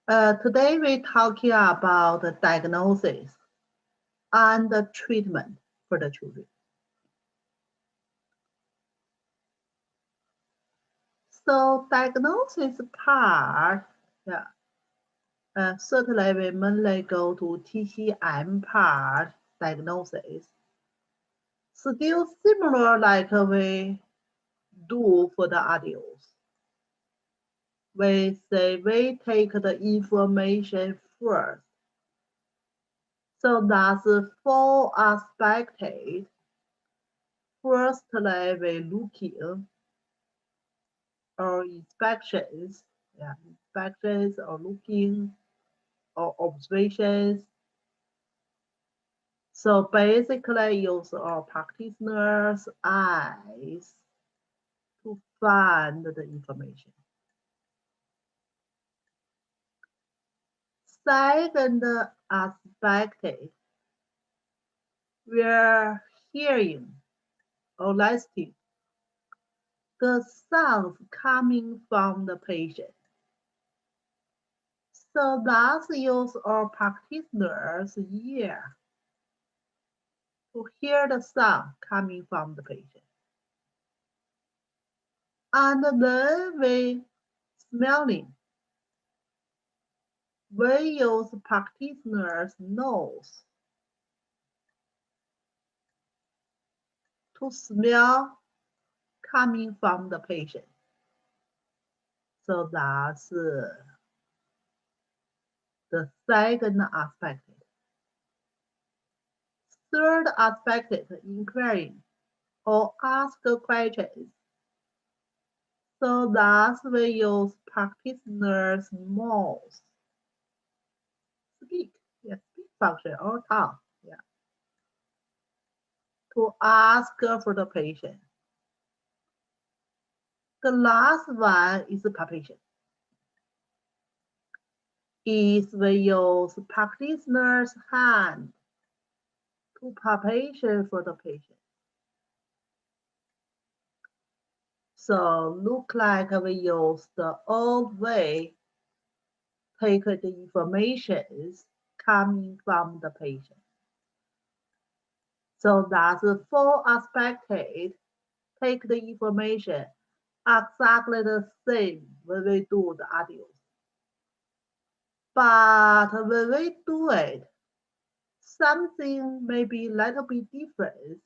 Today we're talking about the diagnosis and the treatment for the children. So diagnosis part, certainly we mainly go to TCM part diagnosis. Still similar like we do for the adults. We say we take the information first. So that's four aspects. Firstly, we looking or inspections, inspections or looking or observations. So basically use our practitioner's eyes to find the information. Second aspect, we're hearing or listening the sounds coming from the patient. So that's use our practitioner's ear to hear the sound coming from the patient. And then we smelling. We use practitioner's nose to smell coming from the patient. So that's the second aspect. Third aspect, inquiring or ask questions. So that's we use practitioner's mouth. Speak function or talk, to ask for the patient. The last one is palpation. Is we use practitioner's hand to palpation for the patient. So look like we use the old way, take the information coming from the patient. So that's four aspects. Take the information exactly the same when we do the audios. But when we do it, something may be a little bit different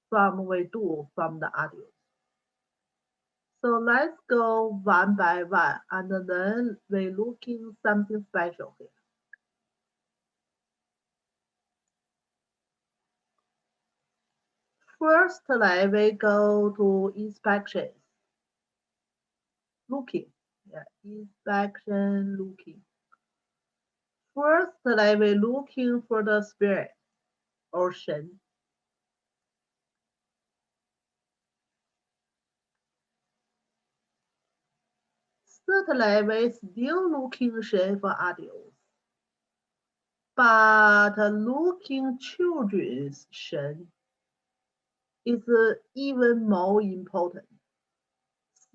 from we do from the audio. So let's go one by one, and then we're looking something special here. Firstly, we go to inspections. Looking, inspection, looking. Firstly, we're looking for the spirit or shen. Certainly, we're still looking shen for adults. But looking children's shen is even more important,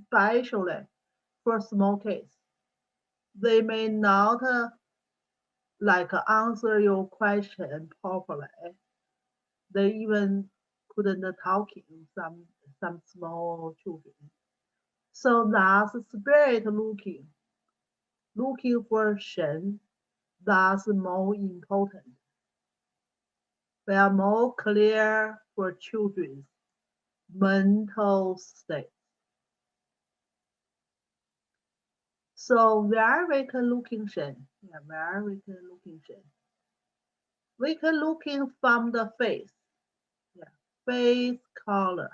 especially for small kids. They may not answer your question properly. They even couldn't talking some small children. So that's spirit looking for shen. That's more important. They are more clear for children's mental state. So where we can looking shen? Where we can looking shen? We can looking from the face. Face color.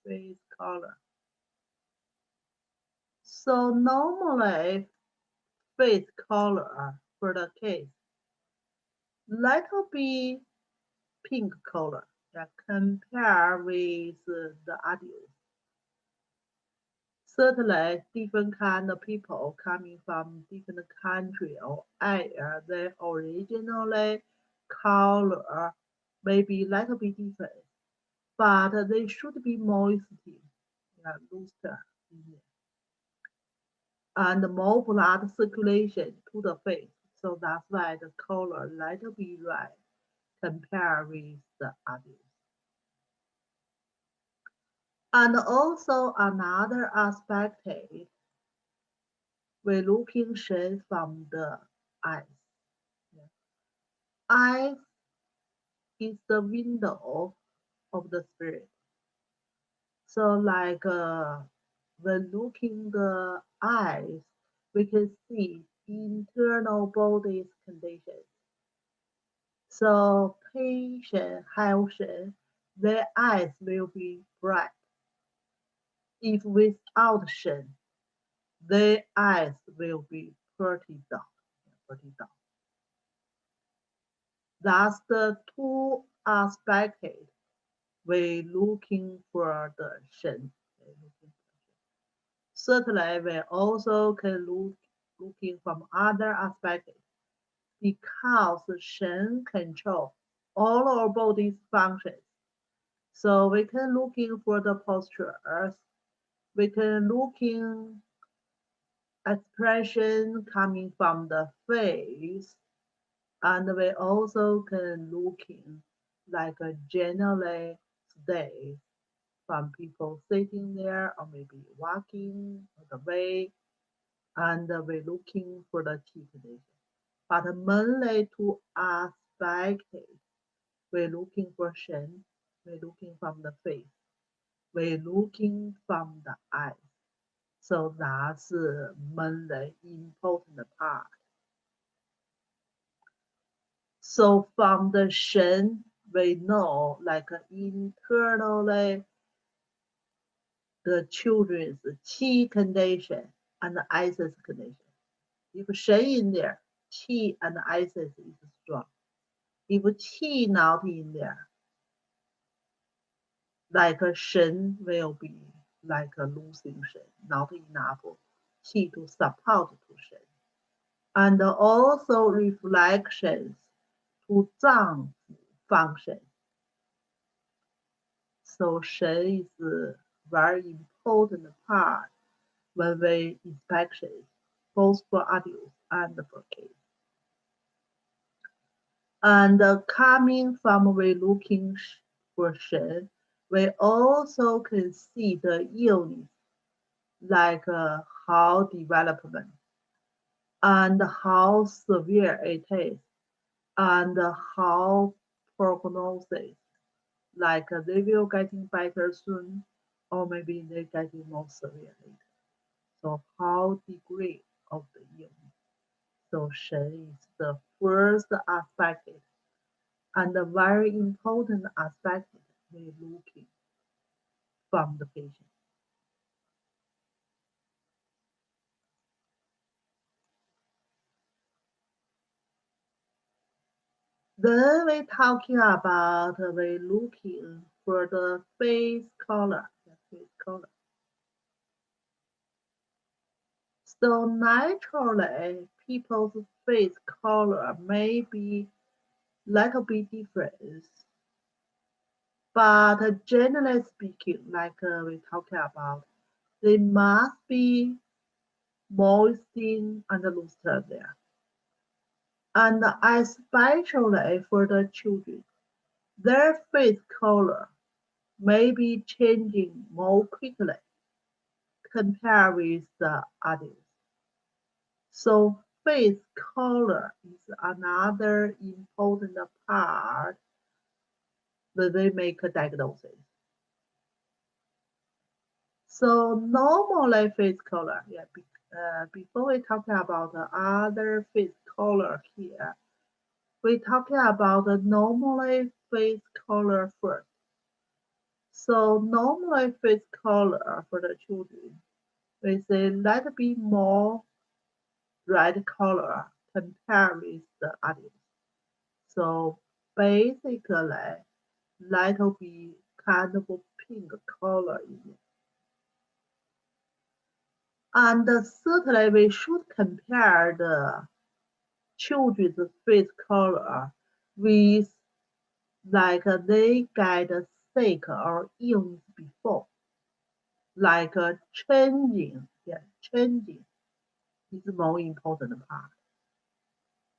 Face color. So normally face color for the case, little bit pink color. Compare with the adults. Certainly, different kind of people coming from different country or area, their originally color may be little bit different, but they should be moisty, looser. and more blood circulation to the face. So that's why the color little bit red compared with the others. And also another aspect is we're looking straight from the eyes. Eyes is the window of the spirit. So like when looking the eyes, we can see internal body's conditions. So patient healthy, their eyes will be bright. If without shame, their eyes will be pretty dull. Pretty dull. That's the two aspects we're looking for the Shen. Certainly, we also can looking from other aspects because Shen control all our body's functions. So we can looking for the postures, we can looking expression coming from the face, and we also can looking like a general state from people sitting there or maybe walking the way, and we're looking for the key condition. But mainly to aspect, we're looking for Shen, we're looking from the face, we're looking from the eyes. So that's mainly important part. So from the Shen, we know like internally the children's qi condition and the Isis condition. If Shen in there, qi and Isis is strong. If qi not in there, like a Shen will be like a losing Shen, not enough qi to support to Shen. And also reflections to Zang function. So Shen is a very important part when we inspection, both for adults and for kids. And coming from we looking for Shen, we also can see the illness, like how development and how severe it is, and how prognosis, like they will getting better soon, or maybe they're getting more severe later. So how degree of the illness. So Shen is the first aspect and a very important aspect we're looking from the patient. Then we're talking about we're looking for the face color. The face color. So naturally, people's face color may be little bit different, but generally speaking, like we talking about, they must be moistened and loosened there. And especially for the children, their face color may be changing more quickly compared with the adults. So face color is another important part when they make a diagnosis. So normally face color, yeah, before we talk about the other face color here, we talking about the normally face color first. So normally face color for the children, we say let it be more red color compared with the adults. So basically, little be kind of a pink color in it. And certainly we should compare the children's face color with like they get sick or illness before, like changing, yeah, changing. is more important part.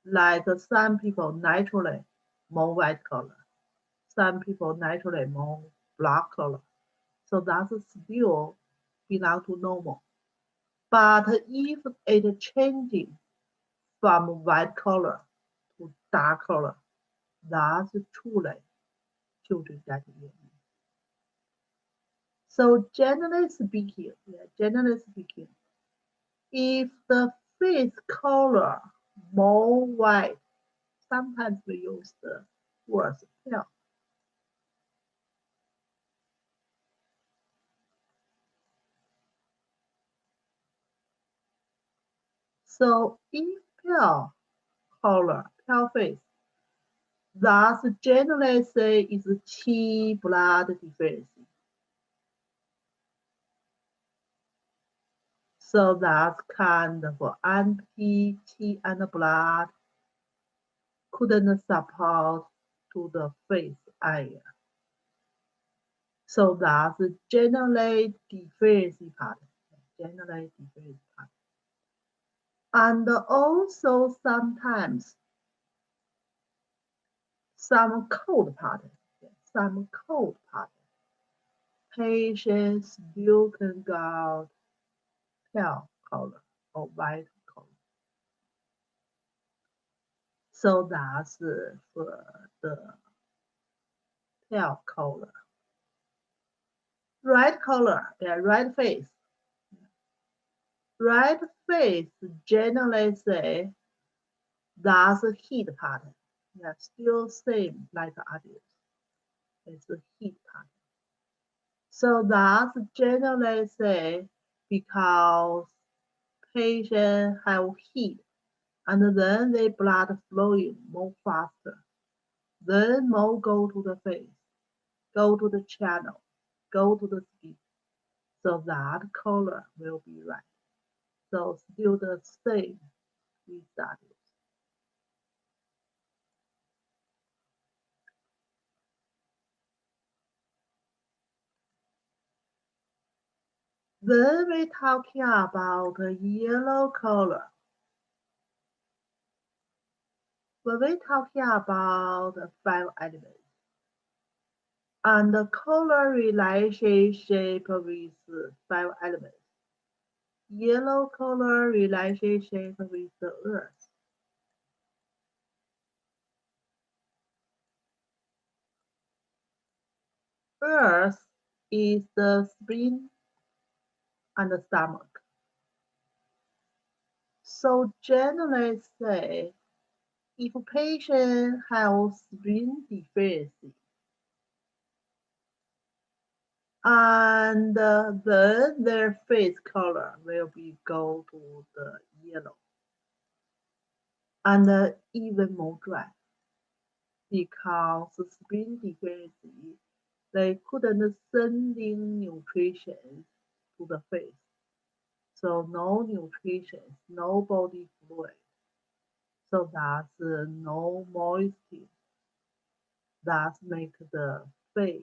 Like some people naturally more white color, some people naturally more black color. So that's still belong to normal. But if it changing from white color to dark color, that's truly children that year. So generally speaking, if the face color more white, sometimes we use the word pale. So if pale color, pale face, that's generally say is Qi blood deficiency. So that's kind of anti-Qi and blood couldn't support to the face area. So that's generally deficiency part. Generally deficiency part. And also sometimes some cold pattern. Some cold pattern. Patients still can get pale color or white color. So that's for the pale color. Red color, red face. Red face generally say that's a heat pattern. Yeah, still same like others. It's a heat pattern. So that's generally say because patient have heat and then their blood flowing more faster. Then more go to the face, go to the channel, go to the skin. So that color will be red. So still the same with that. Then we're talking about yellow color. When we're talking about 5 elements, and the color relationship with 5 elements. Yellow color relationship with the earth. Earth is the spleen and the stomach. So generally say, if a patient has spleen deficiency, and then their face color will be go to the yellow and even more dry because spleen deficiency they couldn't send in nutrition to the face. So no nutrition, no body fluid. So that's no moisture. That make the face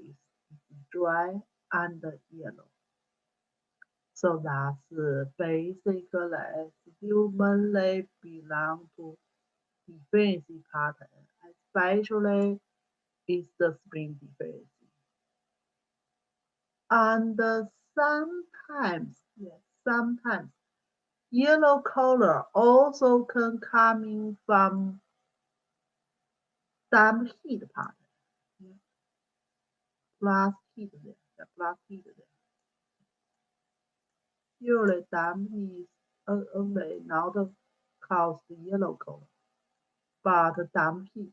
dry and yellow. So that's basically still mainly belong to deficiency pattern, especially is the spleen deficiency. And sometimes, yes, sometimes yellow color also can coming from damp heat pattern. Yeah. Plus heat there, the plus heat there. Usually damp is only not cause the yellow color, but damp heat.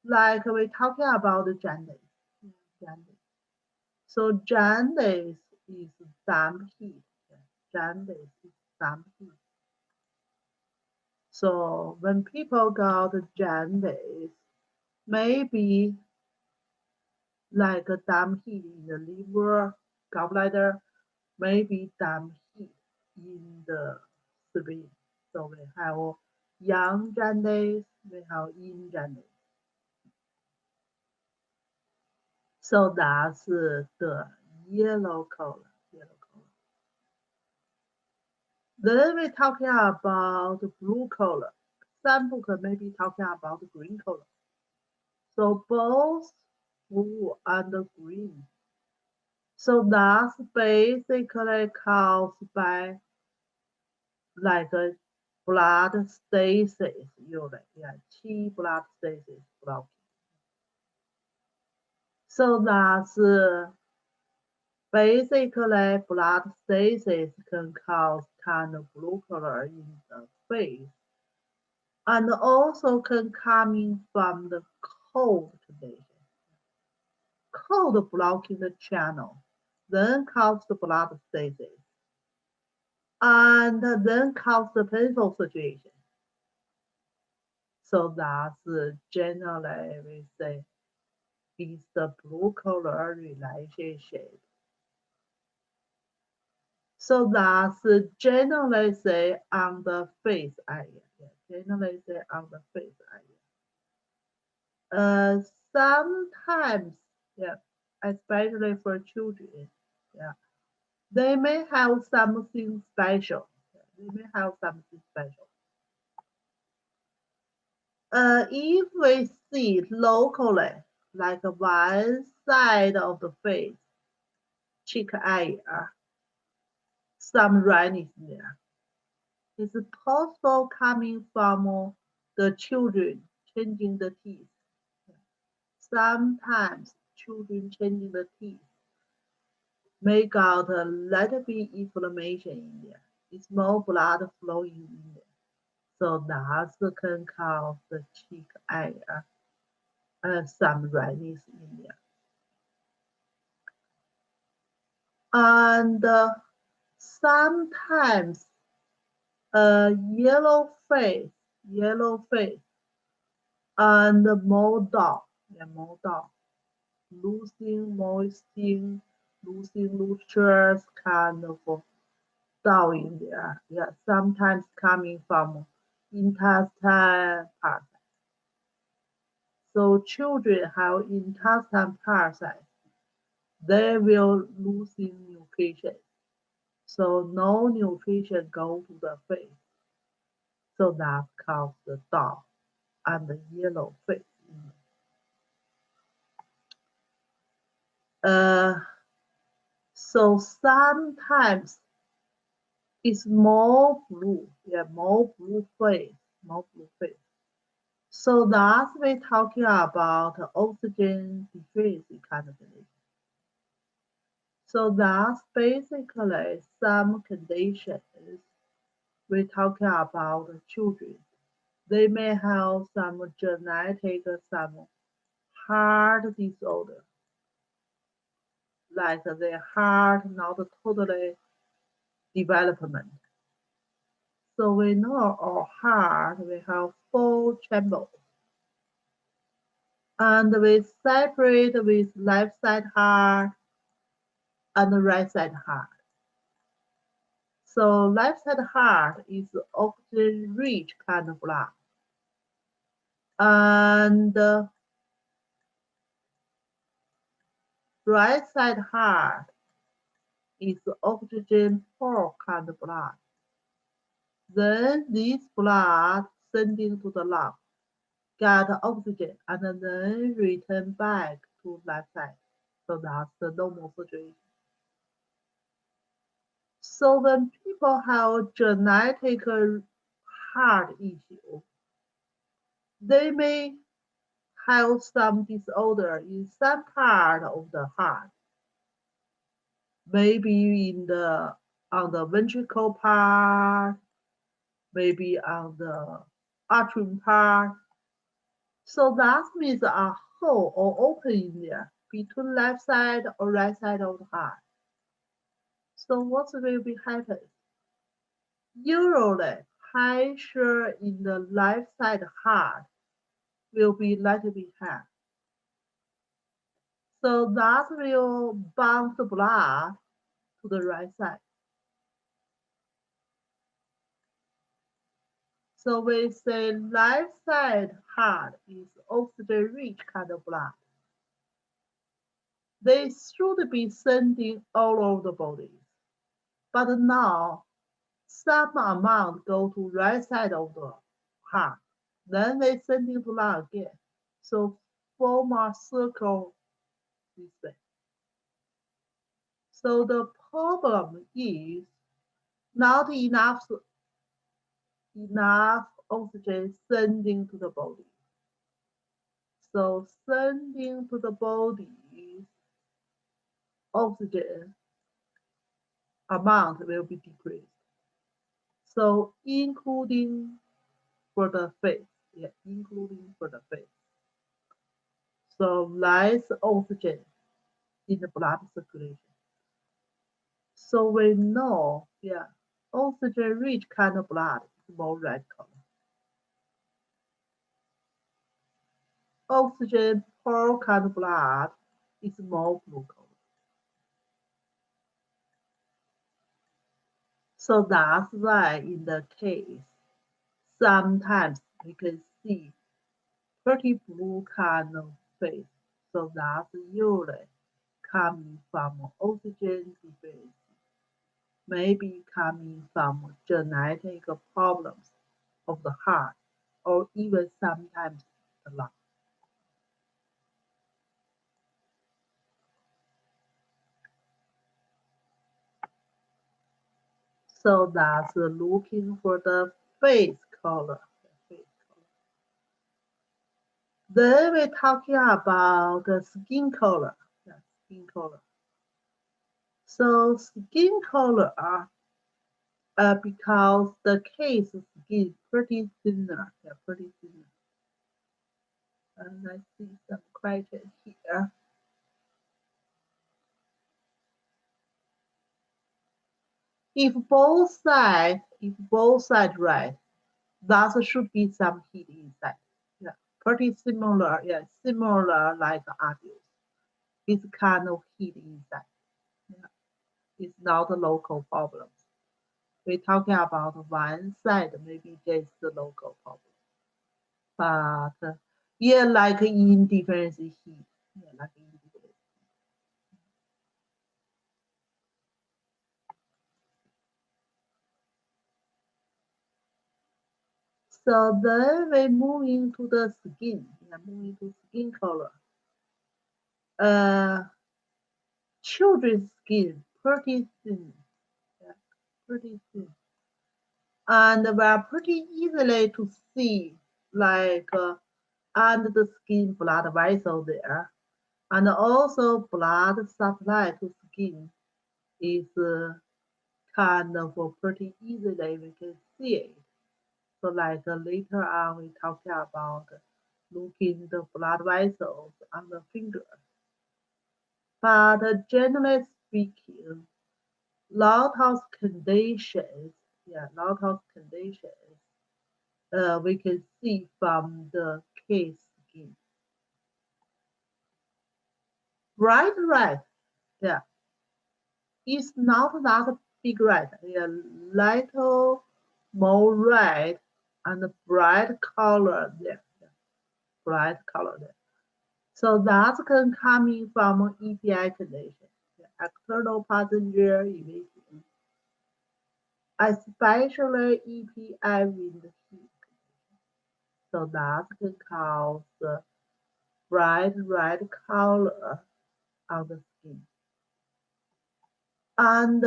Like we talking about the jaundice. Yeah, jaundice. So jaundice is damp heat. Yeah. Jaundice is damp heat. So when people got jaundice, maybe like a damp heat in the liver, gallbladder, maybe damp heat in the spleen. So we have yang jaundice, we have yin jaundice. So that's the yellow color. Yellow color. Then we're talking about blue color. Some book may be talking about green color. So both blue and green. So that's basically caused by like a blood stasis unit. Yeah, chi blood stasis blocking. So that's basically blood stasis can cause kind of blue color in the face and also can coming from the cold condition. Cold blocking the channel, then cause the blood stasis, and then cause the painful situation. So that's generally we say is the blue color relationship. So that's generally say on the face area. Yeah, generally say on the face area. Sometimes, yeah, especially for children, yeah, they may have something special. Yeah, they may have something special. If we see locally, like one side of the face, cheek area, some redness there, it's possible coming from the children changing the teeth. Sometimes children changing the teeth may got a little bit inflammation in there. It's more blood flowing in there. So that can cause the cheek area some redness in there. And sometimes yellow face, and more dull, yeah, more dull, losing moisture, losing nutrients, kind of dull in there. Yeah, sometimes coming from intestine parasite. So children have intestine parasite, they will losing nutrition. So no nutrition go to the face. So that causes the dull and the yellow face. Uh, so sometimes it's more blue, yeah, more blue face. So that's we're talking about oxygen deficiency kind of thing. So that's basically some conditions we're talking about children. They may have some genetic, some heart disorder, like their heart not totally development. So we know our heart, we have four chambers. And we separate with left side heart and right side heart. So left side heart is oxygen rich kind of blood. And right side heart is oxygen poor kind of blood. Then this blood sending to the lung, get oxygen, and then return back to left side. So that's the normal situation. So when people have genetic heart issue, they may have some disorder in some part of the heart, maybe in the on the ventricle part, maybe on the atrium part. So that means a hole or open in there between left side or right side of the heart. So what will be happen? Usually, pressure in the left side heart will be little bit high. So that will bounce the blood to the right side. So we say left side heart is oxygen rich kind of blood. They should be sending all over the body. But now some amount go to right side of the heart. Then we sending to lung again. So form a circle this way. So the problem is not enough oxygen sending to the body. So sending to the body oxygen amount will be decreased. So including for the face, yeah, including for the face. So less oxygen in the blood circulation. So we know, yeah, oxygen-rich kind of blood is more red color. Oxygen-poor kind of blood is more blue color. So that's why in the case, sometimes we can see pretty blue kind of face. So that's usually coming from oxygen deficiency, maybe coming from genetic problems of the heart, or even sometimes the lung. So that's looking for the face color. Then we're talking about the skin color. Yeah, skin color. So skin color, because the case skin pretty thinner. Yeah, pretty thinner. And I see some question here. If both sides right, that should be some heat inside. Yeah, pretty similar. Yeah, similar like adults. It's kind of heat inside. Yeah, it's not a local problem. We're talking about one side, maybe just the local problem. But yeah, like in different heat. Yeah, like in different. So then we move into the skin. Yeah, move into skin color. Uh, children's skin pretty thin. Yeah, pretty thin. And we're pretty easily to see like under the skin blood vessel there. And also blood supply to skin is kind of pretty easily we can see it. So like later on we talk about looking the blood vessels on the finger. But generally speaking, lot of conditions, yeah, lot of conditions we can see from the case skin. Right, yeah, it's not that big red, yeah, little more red and bright color there, yeah, bright color there. So that can coming from EPI condition, yeah, external passenger emission, especially EPI with heat. So that can cause bright red color on the skin. And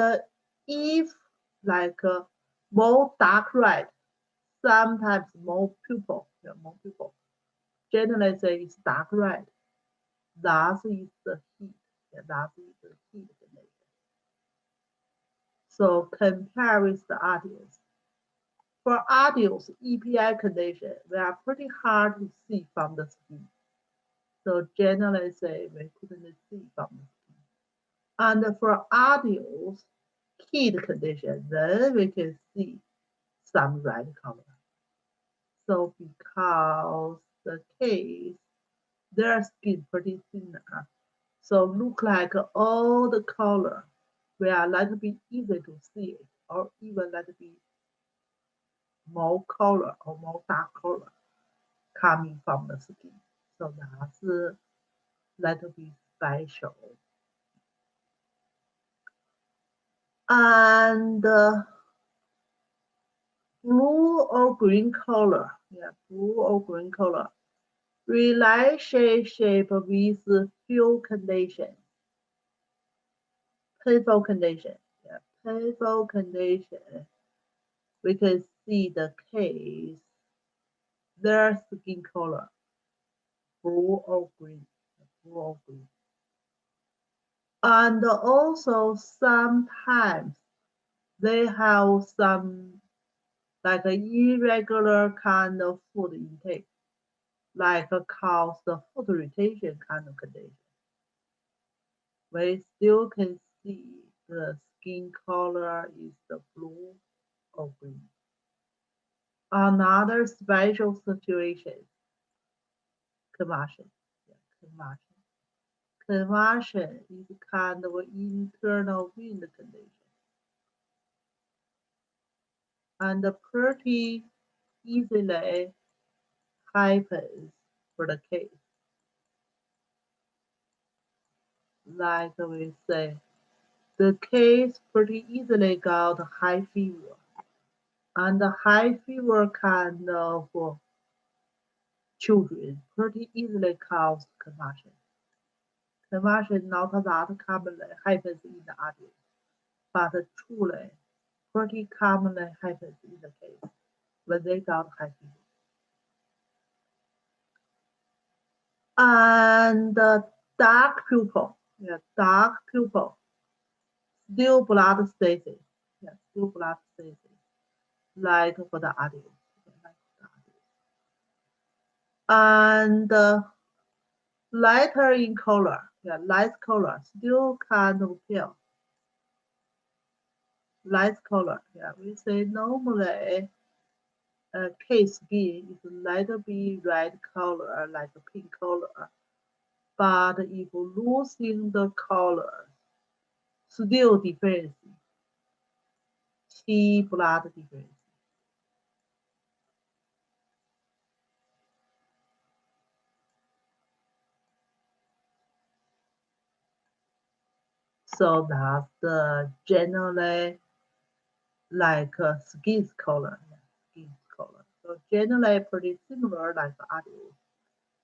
if like more dark red, sometimes more purple, yeah, more purple. Generally say it's dark red. That is the heat. Yeah, that is the heat condition. So compare with the adults. For adults, EPI condition, they are pretty hard to see from the skin. So generally say we couldn't see from the skin. And for adults, heat condition, then we can see some red color. So because the case, their skin pretty thinner, so look like all the color will let be easy to see it, or even let be more color or more dark color coming from the skin. So that's a little bit special. And blue or green color. Yeah, blue or green color. Relationship with few conditions. Painful condition. Yeah, painful condition. We can see the case. Their skin color, blue or green. Blue or green. And also sometimes they have some like an irregular kind of food intake, like a cause the food rotation kind of condition. We still can see the skin color is the blue or green. Another special situation, convulsion. Yeah, convulsion. Convulsion is kind of an internal wind condition and pretty easily happens for the case. Like we say, the case pretty easily got high fever, and the high fever kind of children pretty easily cause convulsion. Convulsion not that commonly happens in the adult, but truly pretty commonly happens in the case when they got high fever. And dark pupil, yeah, dark pupil, still blood stasis, yeah, still blood stasis, like for the adults, like for the adults. And lighter in color, yeah, light color, still kind of pale, light color, yeah. We say normally case skin is a little bit red color, like a pink color, but if losing the color, still difference, T blood difference. So that's the generally like skin color, yeah, skin color. So generally pretty similar like adults,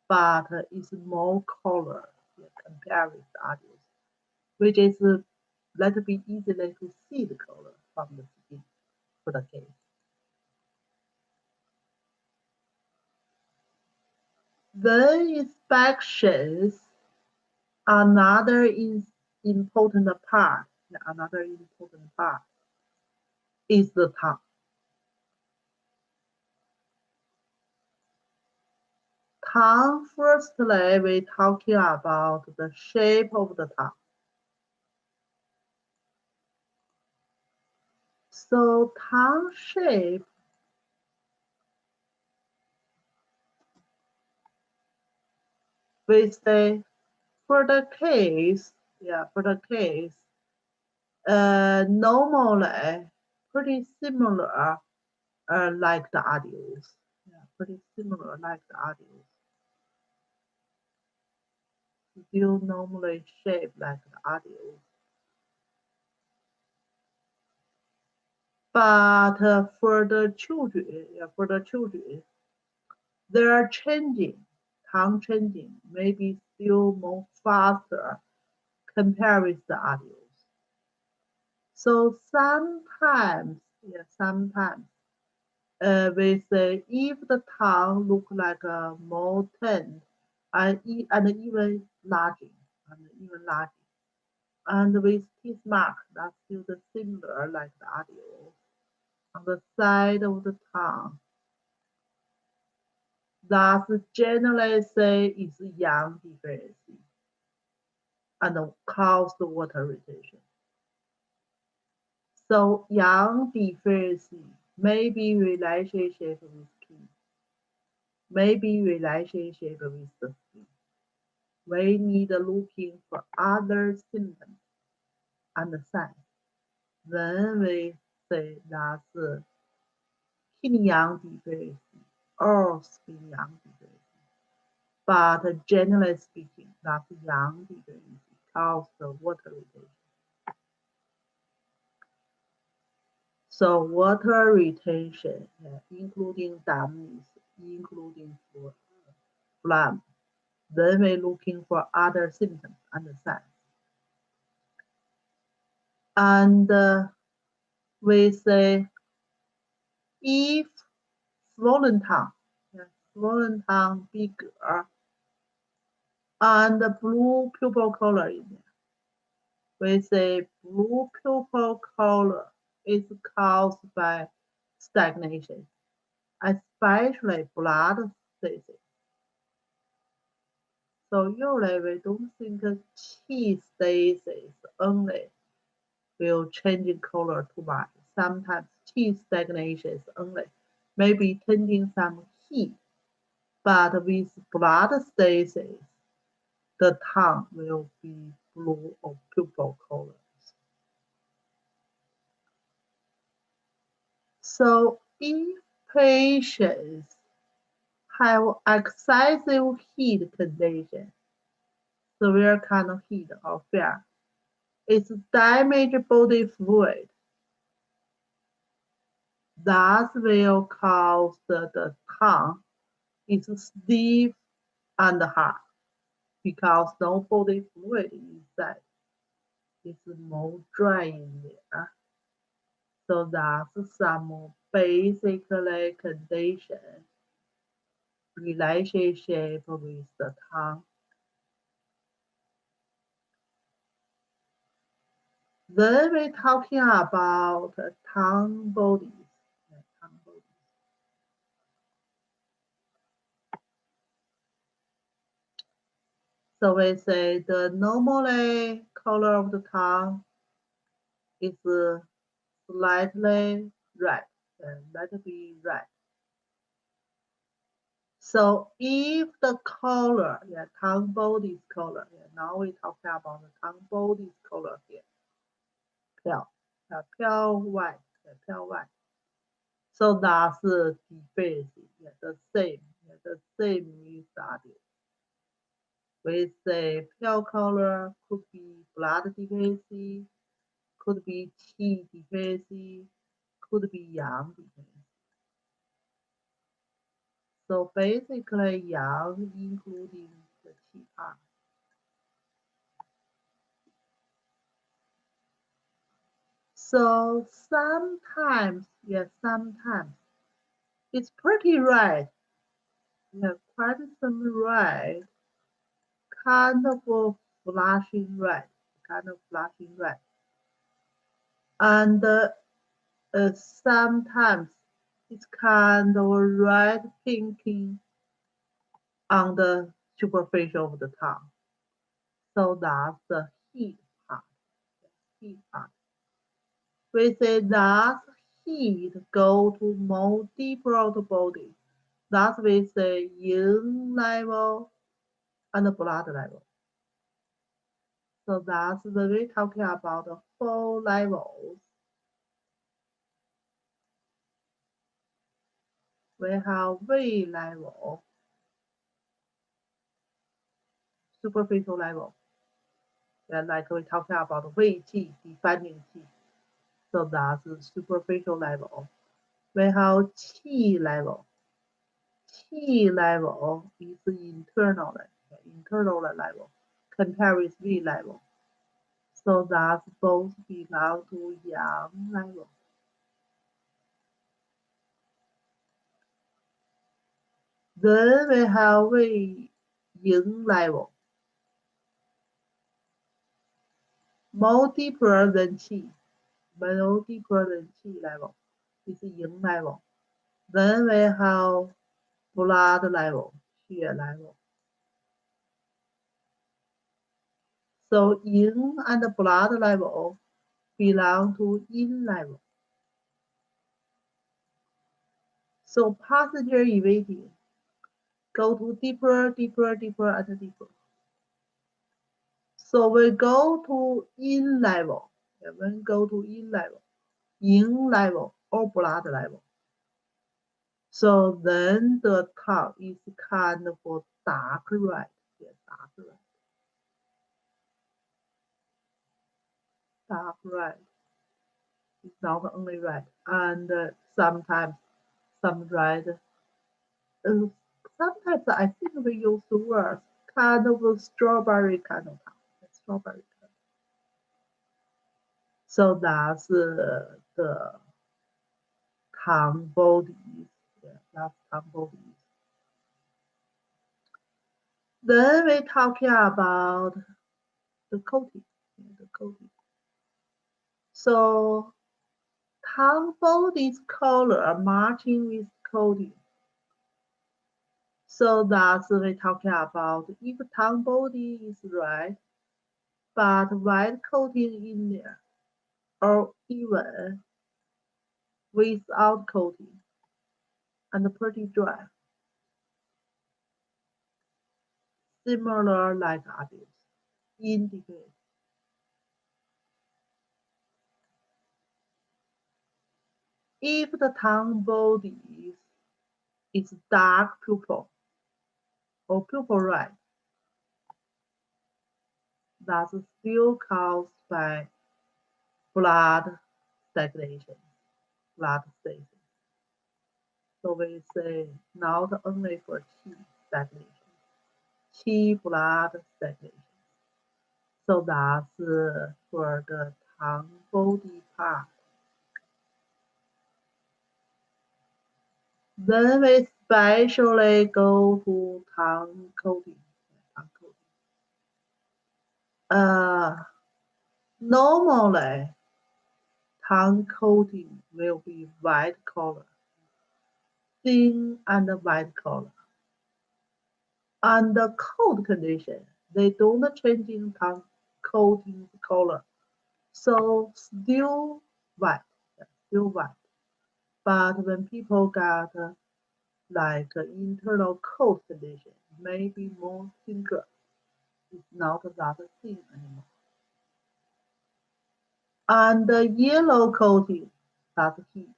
but it's more color, yeah, compared with the adults, which is little bit easily to see the color from the skin for the case. The inspections, another important part, another important part is the tongue. Tongue, firstly, we're talking about the shape of the tongue. So tongue shape, we say for the case, yeah, for the case, normally pretty similar like the adults. Yeah, pretty similar like the adults. Still normally shaped like the adults. But for the children, yeah, for the children, they are changing, tongue changing, maybe still more faster compared with the adults. So sometimes, yeah, sometimes we say if the tongue look like a more thin and even larger, and even larger, and with teeth mark that's still the similar like the adult on the side of the tongue. That's generally say is yang deficiency and cause the water retention. So yang deficiency may be relationship with skin, maybe relationship with the skin. We need looking for other symptoms and signs. Then we say that's yin yang deficiency or skin yang deficiency. But generally speaking, that's yang deficiency cause the water retention. So water retention, including dampness, including phlegm. Then we're looking for other symptoms and signs. And we say if swollen tongue bigger, and blue pupil color in there. We say blue pupil color is caused by stagnation, especially blood stasis. So usually we don't think chi stasis only will change color too much. Sometimes chi stagnation only, maybe changing some heat, but with blood stasis, the tongue will be blue or purple colors. So if patients have excessive heat condition, severe kind of heat or fear, it's damaged body fluid. That will cause the tongue is stiff and hard because no body fluid inside. It's more dry in there. So that's some basically condition relationship with the tongue. Then we're talking about tongue bodies. So we say the normally color of the tongue is slightly red, let it be red. So if the color, tongue body's color, now we're talking about the tongue body's color here, pale white, pale white. So that's deficiency, the same with the adult. We say pale color could be blood deficiency, could be qi deficiency, could be yang deficiency. So basically yang including the qi part. So sometimes it's pretty red. Quite some red, kind of flashing red, And sometimes it's kind of red pinking on the superficial of the tongue. So that's the heat part. We say that heat go to more deeper of the body. That's we say yin level and blood level. So that's when we're talking about the 4 levels. We have Wei level, superficial level. And like we're talking about Wei Qi, defining Qi. So that's the superficial level. We have Qi level. Qi level is internal level compared with V level. So that's both belong to Yang level. Then we have Wei Yin level. More deeper than Qi. More deeper than Qi level. It's Yin level. Then we have blood level, Xue level. So Yin and blood level belong to Yin level. So passenger evading go to deeper and deeper. So we go to Yin level. When go to Yin level, Yin level or blood level. So then the tongue is kind of dark red. Dark red. It's not only red, and sometimes some red. Sometimes I think we use the words kind of strawberry kind of tongue. Strawberry kind. So that's the tongue bodies. Yeah, that's tongue bodies. Then we talking about the coating. The coating. So tongue body's color matching with coating. So that's we talking about if tongue body is red, but white coating in there, or even without coating and pretty dry, similar like adults, indicate. If the tongue body is dark purple or purple red, that's still caused by blood stagnation, blood stasis. So we say not only for qi stagnation, qi blood stagnation. So that's for the tongue body part. Then we specially go to tongue coating. Tongue coating. Normally, tongue coating will be white color, thin and white color. Under cold condition, they don't change in tongue coating color, so still white, still white. But when people got like internal cold condition, maybe more thicker, it's not that thin anymore. And the yellow coating, that's heat,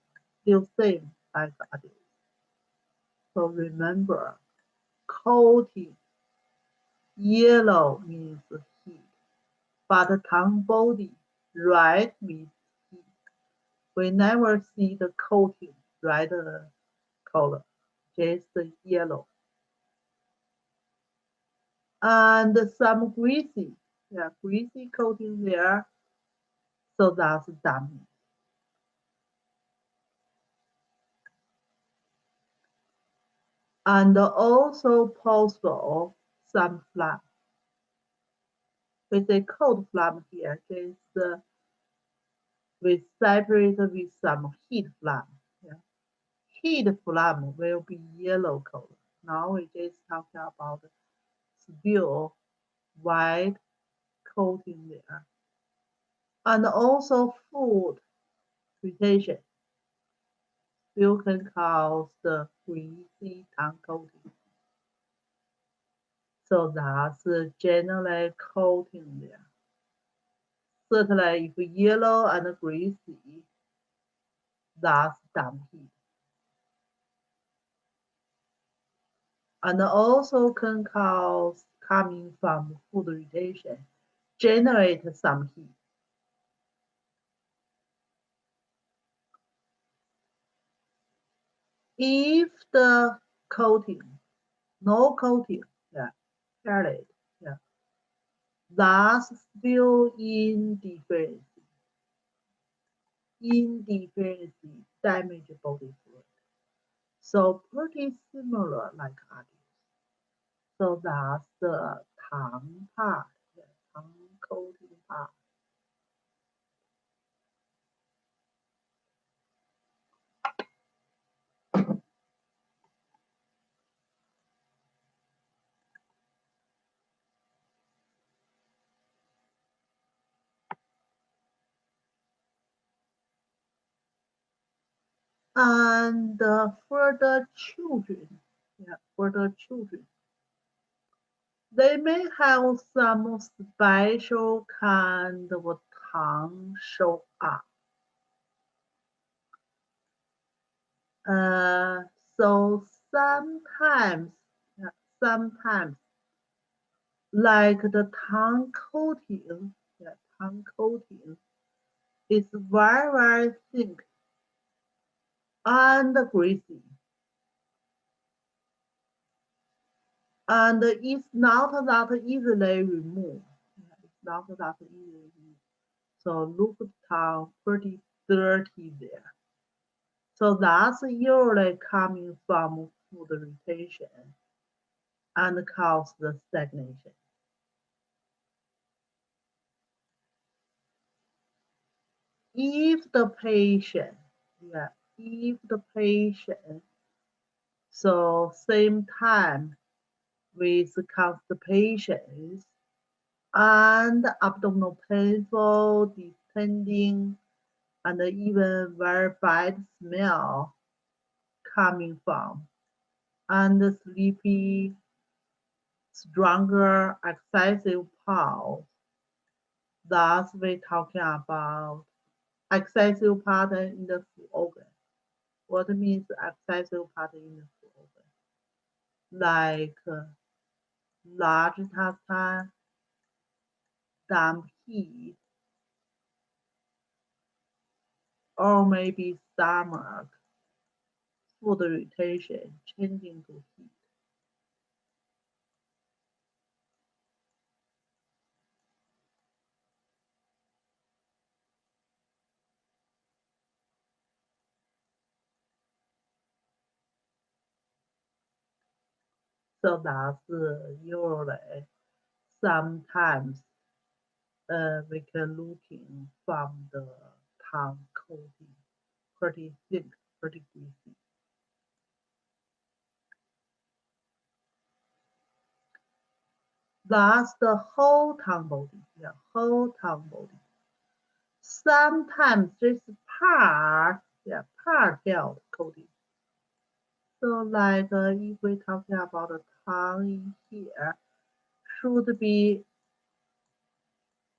still same as adults. So remember, coating, yellow means heat, but tongue body, red means heat. We never see the coating, red color, just yellow. And some greasy, yeah, greasy coating there, so that's damage. And also possible some phlegm. We say cold phlegm here, just we separate with some heat phlegm. Yeah. Heat phlegm will be yellow color. Now we just talking about still white coating there. And also food irritation still can cause the greasy tongue coating. So that's generally coating there. Certainly, if yellow and greasy, that's damp heat. And also can cause coming from food irritation, generate some heat. If the coating, no coating, yeah, carried, yeah, that's still indifference, damage body fluid. So pretty similar like others. So that's the tongue part, the tongue coating part. And for the children, yeah, for the children, they may have some special kind of tongue show up. Uh, so sometimes, yeah, sometimes, like the tongue coating, yeah, tongue coating It's very, very thick and greasy. And it's not that easily removed. It's not that easily removed. So look down, pretty dirty there. So that's usually coming from food retention and cause the stagnation. If the patient, so same time with constipation and abdominal painful, distending, and even very bad smell coming from, and sleepy, stronger, excessive pulse. Thus, we're talking about excessive pattern in the food organ. What means excessive pattern in the food organ? Like large intestine, damp heat, or maybe stomach, food retention, changing to heat. So that's usually sometimes we can looking from the tongue coating, pretty thick, pretty greasy. That's the whole tongue body, whole tongue body. Sometimes this part held coating. So like if we're talking about the tongue in here, should be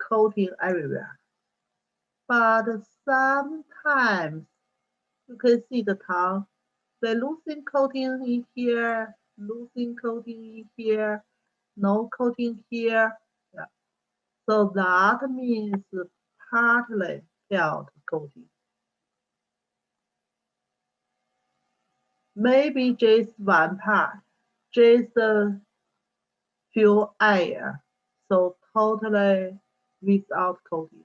coating everywhere. But sometimes you can see the tongue, they losing coating in here, losing coating in here, no coating here. Yeah. So that means partly held coating. Maybe just one part, just a few air, so totally without coating.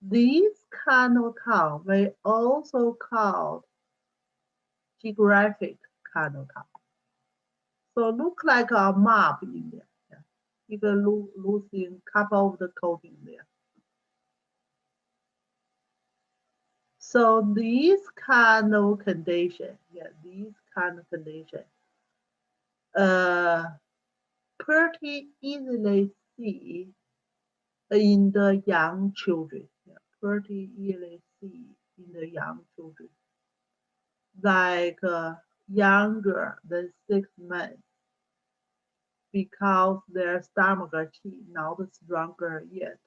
This kind of tongue we also called geographic kind of tongue. So look like a map in there. Yeah. You can losing couple of the coating there. So this kind of condition, uh, pretty easily see in the young children. Yeah, pretty easily see in the young children, like younger than 6 months, because their stomach is not stronger yet.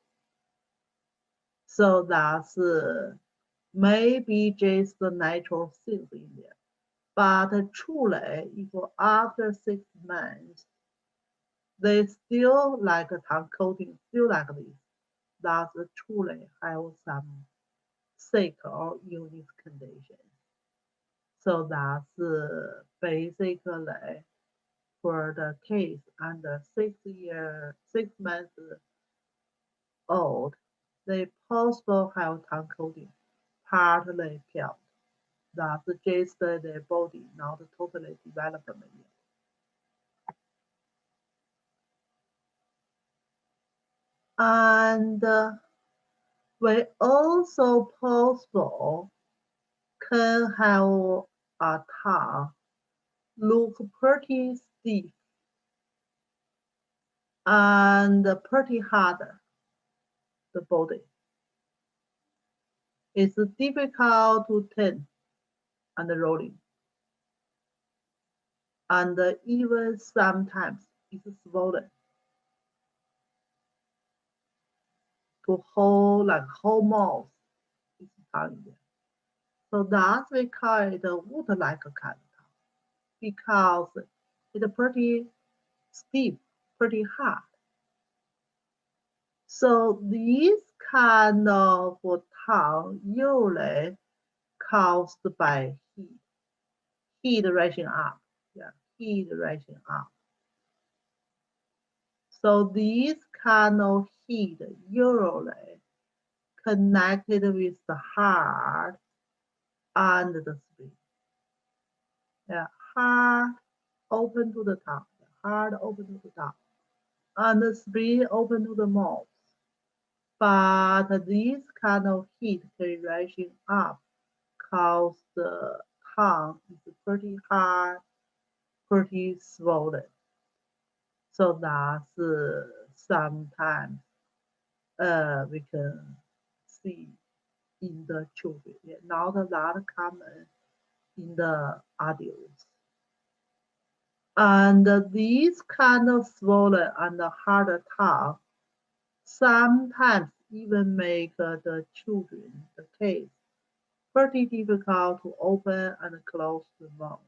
So that's maybe just the natural things in there. But truly, if after 6 months, they still like tongue coating, still like this, that's truly have some sick or illness condition. So that's basically for the case under 6 months old, they possible have tongue coating, partly peeled. That's just their body, not totally development yet. And we also possible can have a tongue look pretty stiff and pretty hard, the body. It's difficult to turn and rolling. And even sometimes it's swollen to hold like whole mouth. It's tongue there. So that's we call it a wood-like kind of tongue because it's pretty stiff, pretty hard. So this kind of tongue usually caused by heat rising up. Yeah, heat rising up. So these kind of heat usually connected with the heart and the spleen. Yeah, heart open to the tongue, heart open to the tongue, and the spleen open to the mouth. But this kind of heat rising up cause the tongue is pretty hard, pretty swollen. So that's sometimes we can see in the children, not that common in the adults. And these kind of swollen and hard tongue sometimes even make the children, the case, pretty difficult to open and close the mouth.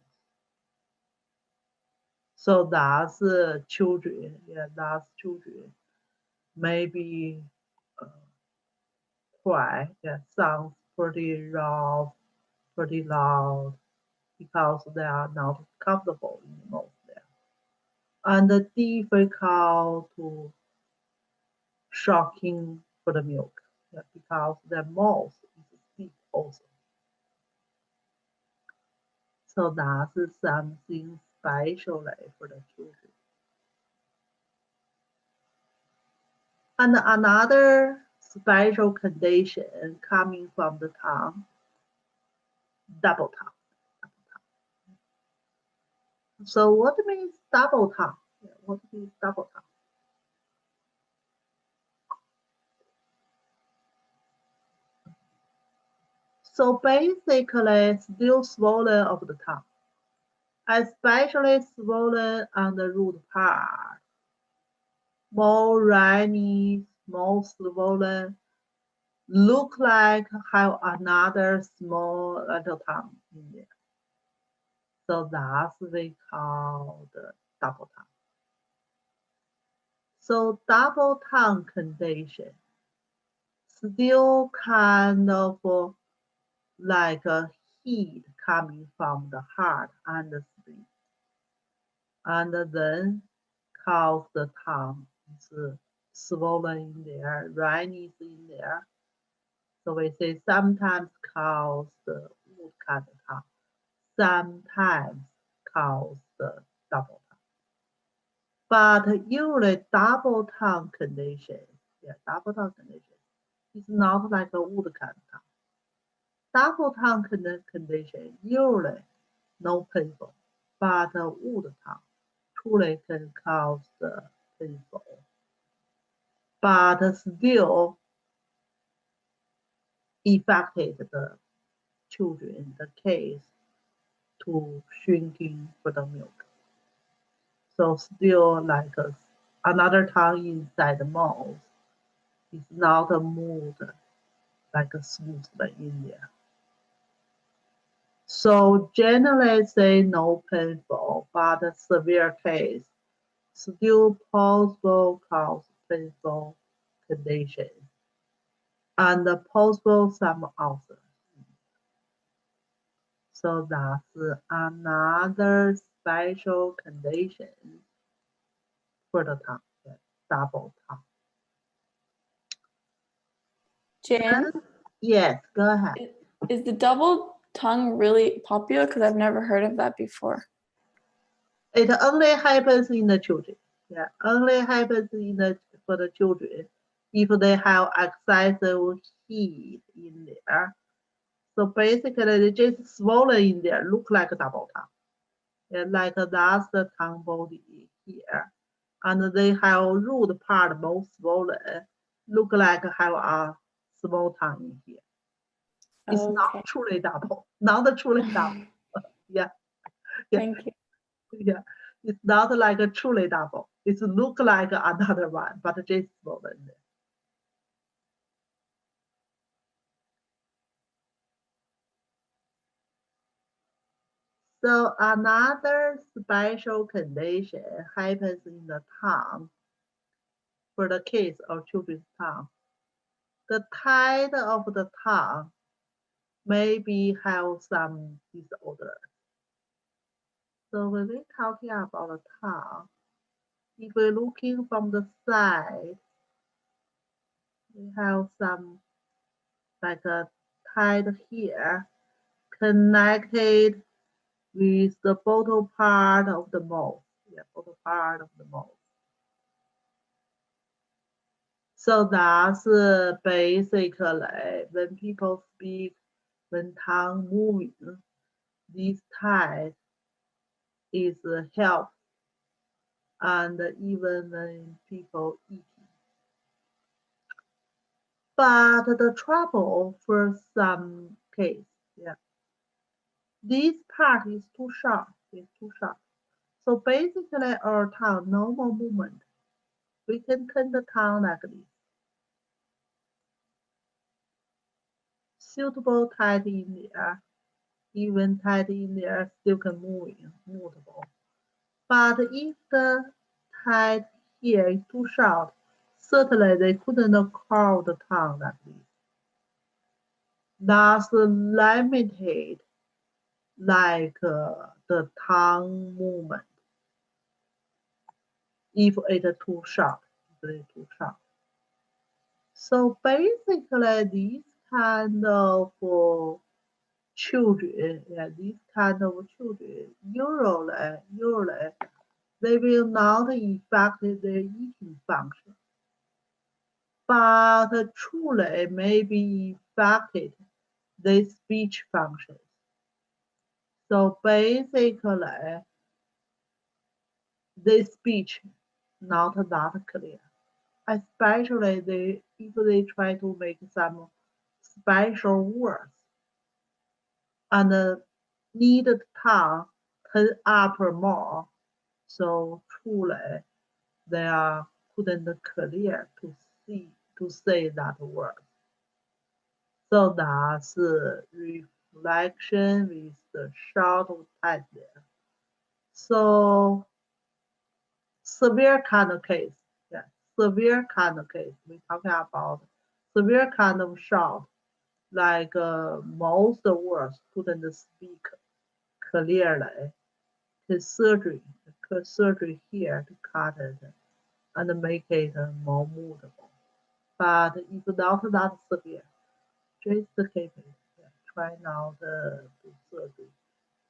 So that's children, that's children. Maybe cry, sounds pretty rough, pretty loud, because they are not comfortable in the mouth there. And difficult to shocking for the milk, because their mouth is deep also. So that's something special for the children. And another special condition coming from the tongue, double tongue. So what means double tongue? What means double tongue? So basically, still swollen of the tongue, especially swollen on the root part, more runny, more swollen, look like have another small little tongue in there. So that's we call the double tongue. So double tongue condition still kind of like a heat coming from the heart and the spleen, and then cause the tongue is swollen in there, runny in there. So we say sometimes cause the wood cut tongue, sometimes cause the double tongue. But usually double tongue condition, double tongue condition is not like a wood cut tongue. Double tongue condition usually no painful, but wood tongue truly can cause the painful. But still affected the children, the case to shrinking for the milk. So still like another tongue inside the mouth is not moved like a smooth in there. So generally say no painful, but a severe case still possible cause painful condition and possible some ulcers. So that's another special condition for the tongue, double tongue. Jan? Yes, go ahead. Is the double tongue really popular? Because I've never heard of that before. It only happens in the children. Only happens for the children if they have excessive heat in there. So basically, they just swollen in there, look like a double tongue. Like that's the tongue body here. And they have root part more swollen, look like have a small tongue in here. It's not truly double, not truly double. Thank you. Yeah, it's not like a truly double. It look like another one, but just swollen. So another special condition happens in the tongue for the kids or children's tongue the tide of the tongue maybe have some disorder. So when we're talking about the tongue, if we're looking from the side, we have some like a tide here connected with the bottom part of the mouth. Yeah, bottom part of the mouth. So that's basically when people speak, when tongue moving, this tide is help, and even when people eating. But the trouble for some case, yeah, this part is too sharp. It's too sharp. So basically, our tongue normal movement, we can turn the tongue like this. Suitable tide in there, even tide in there still can movable. But if the tide here is too short, certainly they couldn't curl the tongue like this. That's limited like the tongue movement. If it's too short, So basically, these kind of children, usually they will not affect their eating function, but truly may be affected their speech functions. So basically, the speech not that clear, especially if they try to make some special words and need the tongue turn up more. So truly, they couldn't clear to say that word. So that's reflection with the short tide there. So severe kind of case, yeah, severe kind of case. We're talking about severe kind of short, like most words couldn't speak clearly. The surgery here to cut it and make it more movable. But if not that severe, just keep it. Yeah, try not to do surgery.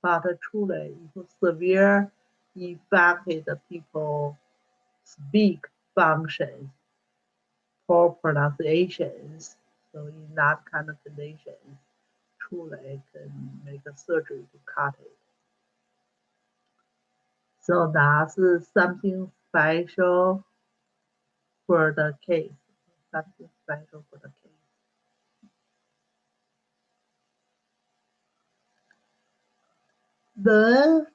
But truly, if severe affected people speak functions, poor pronunciations, so in that kind of conditions, truly can make a surgery to cut it. So that's something special for the case. Something special for the case. Then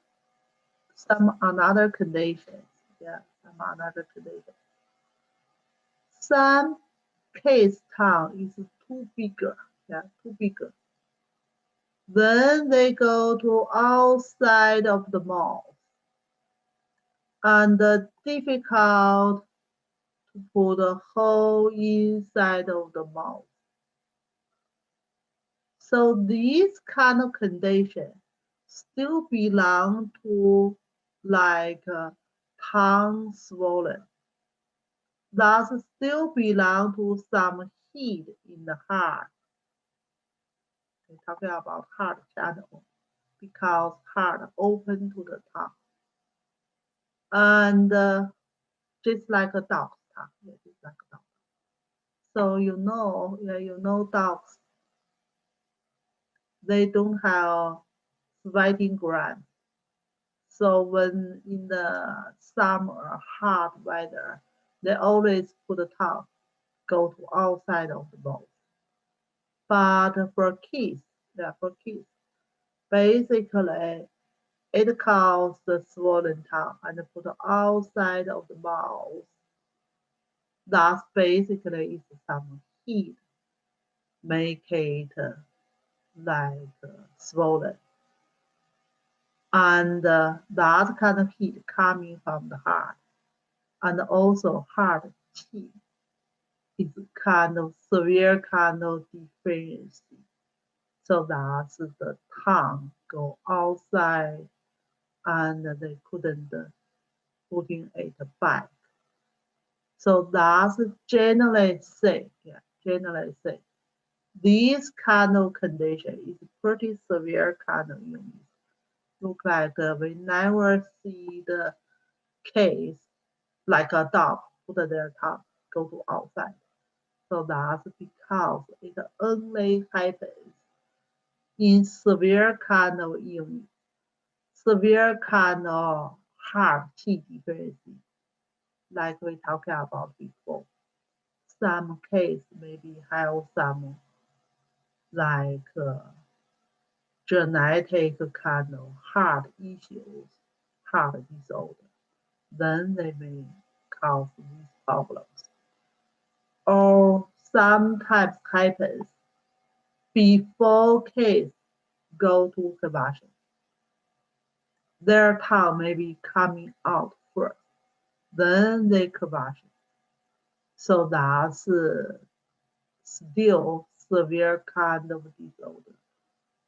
some another conditions. Yeah, some another conditions. Some case tongue is too bigger. Yeah, too bigger. Then they go to outside of the mouth and difficult to put the whole inside of the mouth. So these kind of conditions still belong to like tongue swollen. Thus still belong to some heat in the heart. We're talking about heart channel because heart open to the tongue. And just like a dog's tongue. Yeah, just like a dog. So you know dogs, they don't have sweating glands. So when in the summer hot weather, they always put the tongue go to outside of the mouth. But for kids, basically it causes the swollen tongue and put outside of the mouth. That's basically is some heat make it like swollen. And that kind of heat coming from the heart and also heart qi. is kind of severe kind of deficiency. So that the tongue go outside and they couldn't putting it back. So that's generally say, this kind of condition is pretty severe kind of illness. Look like we never see the case like a dog put their tongue go to outside. So that's because it only happens in severe kind of illness, severe kind of heart qi deficiency, like we talked about before. Some case maybe have some like genetic kind of heart issues, heart disorder. Then they may cause these problems. Or sometimes happens before case go to convulsion. Their tongue may be coming out first, then they convulsion. So that's still severe kind of disorder.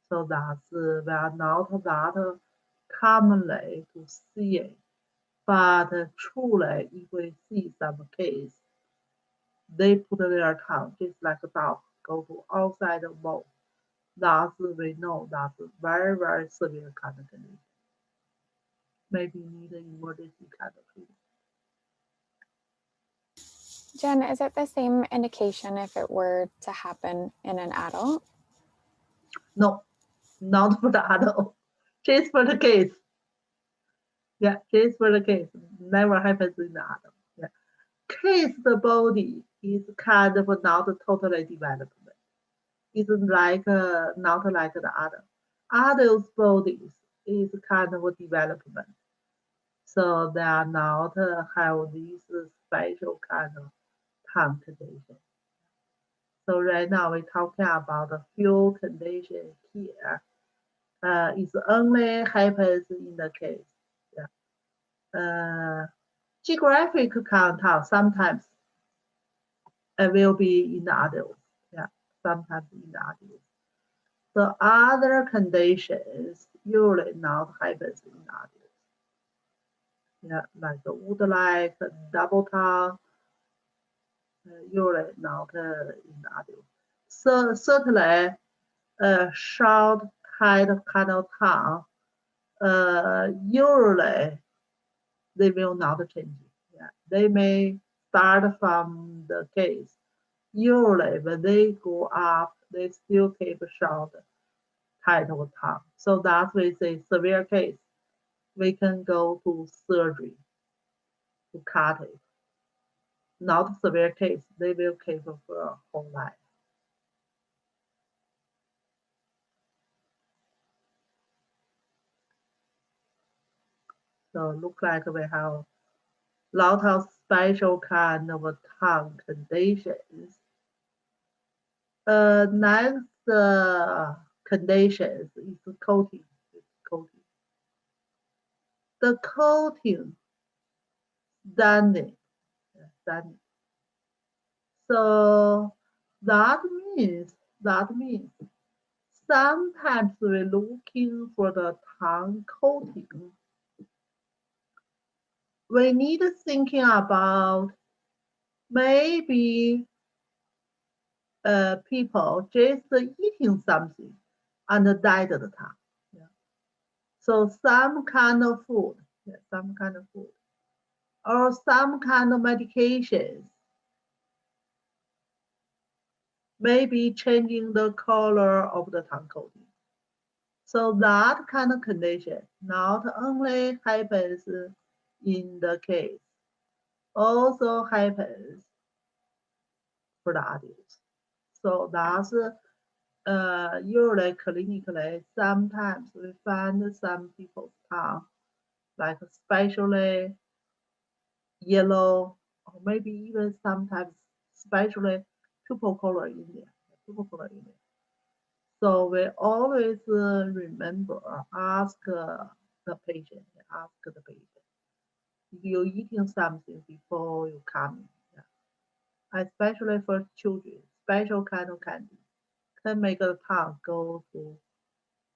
So that's we are not that commonly to see it. But truly, if we see some case, they put their tongue just like a dog go to outside the mouth. That's we know that's very, very severe kind of condition. Maybe need an emergency kind of treatment. Jen, is it the same indication if it were to happen in an adult? No, not for the adult. Just for the case. Yeah, just for the case. Never happens in the adult. Yeah. Case the body is kind of not totally developed. It's like not like the adult. Adults' bodies is kind of development. So they are not have this special kind of tongue condition. So right now we're talking about a few conditions here. It only happens in the case. Yeah. Geographic contact sometimes it will be in the adults. Yeah, sometimes in the adults. The other conditions usually not happens in adults. Yeah, like the wood-like, double tongue, usually not in adults. So certainly, short kind of tongue, usually they will not change. Yeah, they may start from the case. Usually, when they go up, they still keep short kind of tongue. So that's why say severe case. We can go to surgery to cut it. Not severe case, they will keep for a whole life. So look like we have a lot of special kind of tongue conditions. Next conditions is coating. The coating standing. So that means sometimes we're looking for the tongue coating. We need thinking about maybe people just eating something and died the tongue. Yeah. So some kind of food, or some kind of medications, maybe changing the color of the tongue coating. So that kind of condition not only happens in the case, also happens for the adults. So that's usually clinically, sometimes we find some people's tongue, like especially yellow, or maybe even sometimes especially purple color in there. So we always remember, ask the patient, if you're eating something before you come. Yeah. especially for children, special kind of candy can make the tongue go through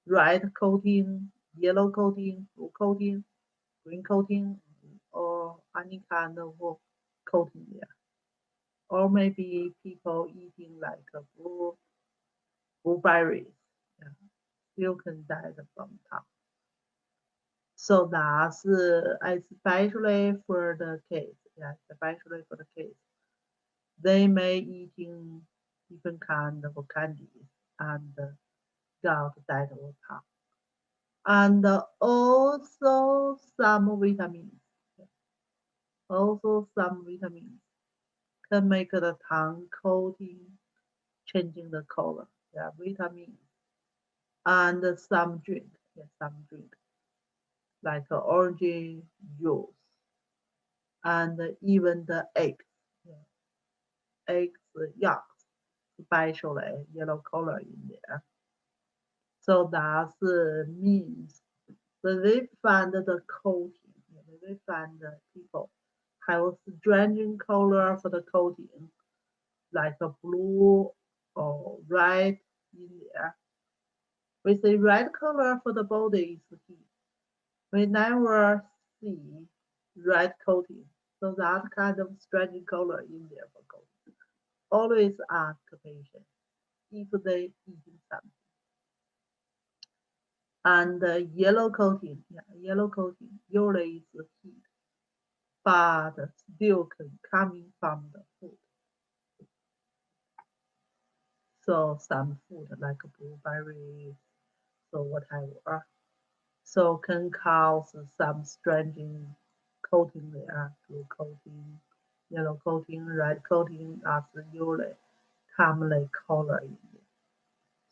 red coating, yellow coating, blue coating, green coating, or any kind of coating there. Or maybe people eating like a blueberries, yeah, still can die from tongue. So that's especially for the kids, yeah, especially for the kids. They may eating different kind of candies and got that tongue. And also some vitamins. Also some vitamins can make the tongue coating changing the color. Yeah, vitamins. And some drink, yeah, some drink like orange juice and even the eggs. Yeah, eggs, yolks, especially yellow color in there. So that means when they find the coating, when they find the people have a strange color for the coating, like a blue or red in there. We say red color for the body is heat. We never see red coating. So that kind of strange color in there for coating. Always ask patient if they eating something. And yellow coating, yeah, yellow coating usually is heat, but still can coming from the food. So some food like blueberries, so whatever, so can cause some strange coating there, blue coating, yellow coating, red coating as usually commonly color in there.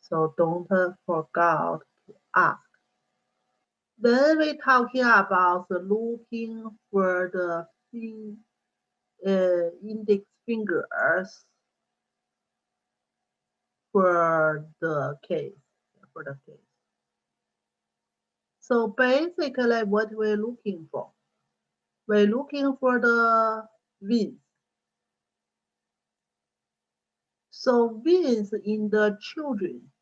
So don't forget to ask. Then we talking about looking for the index fingers for the case. For the case. So basically, what we're looking for, we're looking for the veins. So veins in the children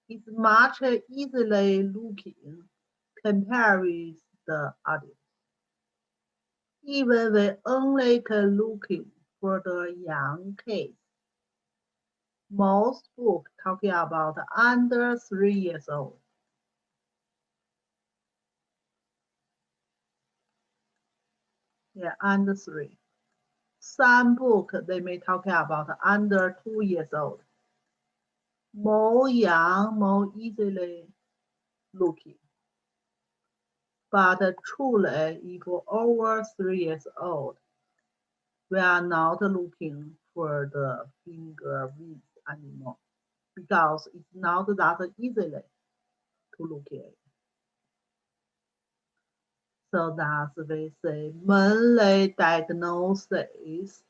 is much easily looking compared with the adults. Even we only can looking for the young kids. Most books talking about under 3 years old. Yeah, under 3. Some book they may talk about under 2 years old. More young, more easily looking. But truly, if over 3 years old, we are not looking for the finger width anymore because it's not that easily to look at it. So that's we say mainly diagnosis.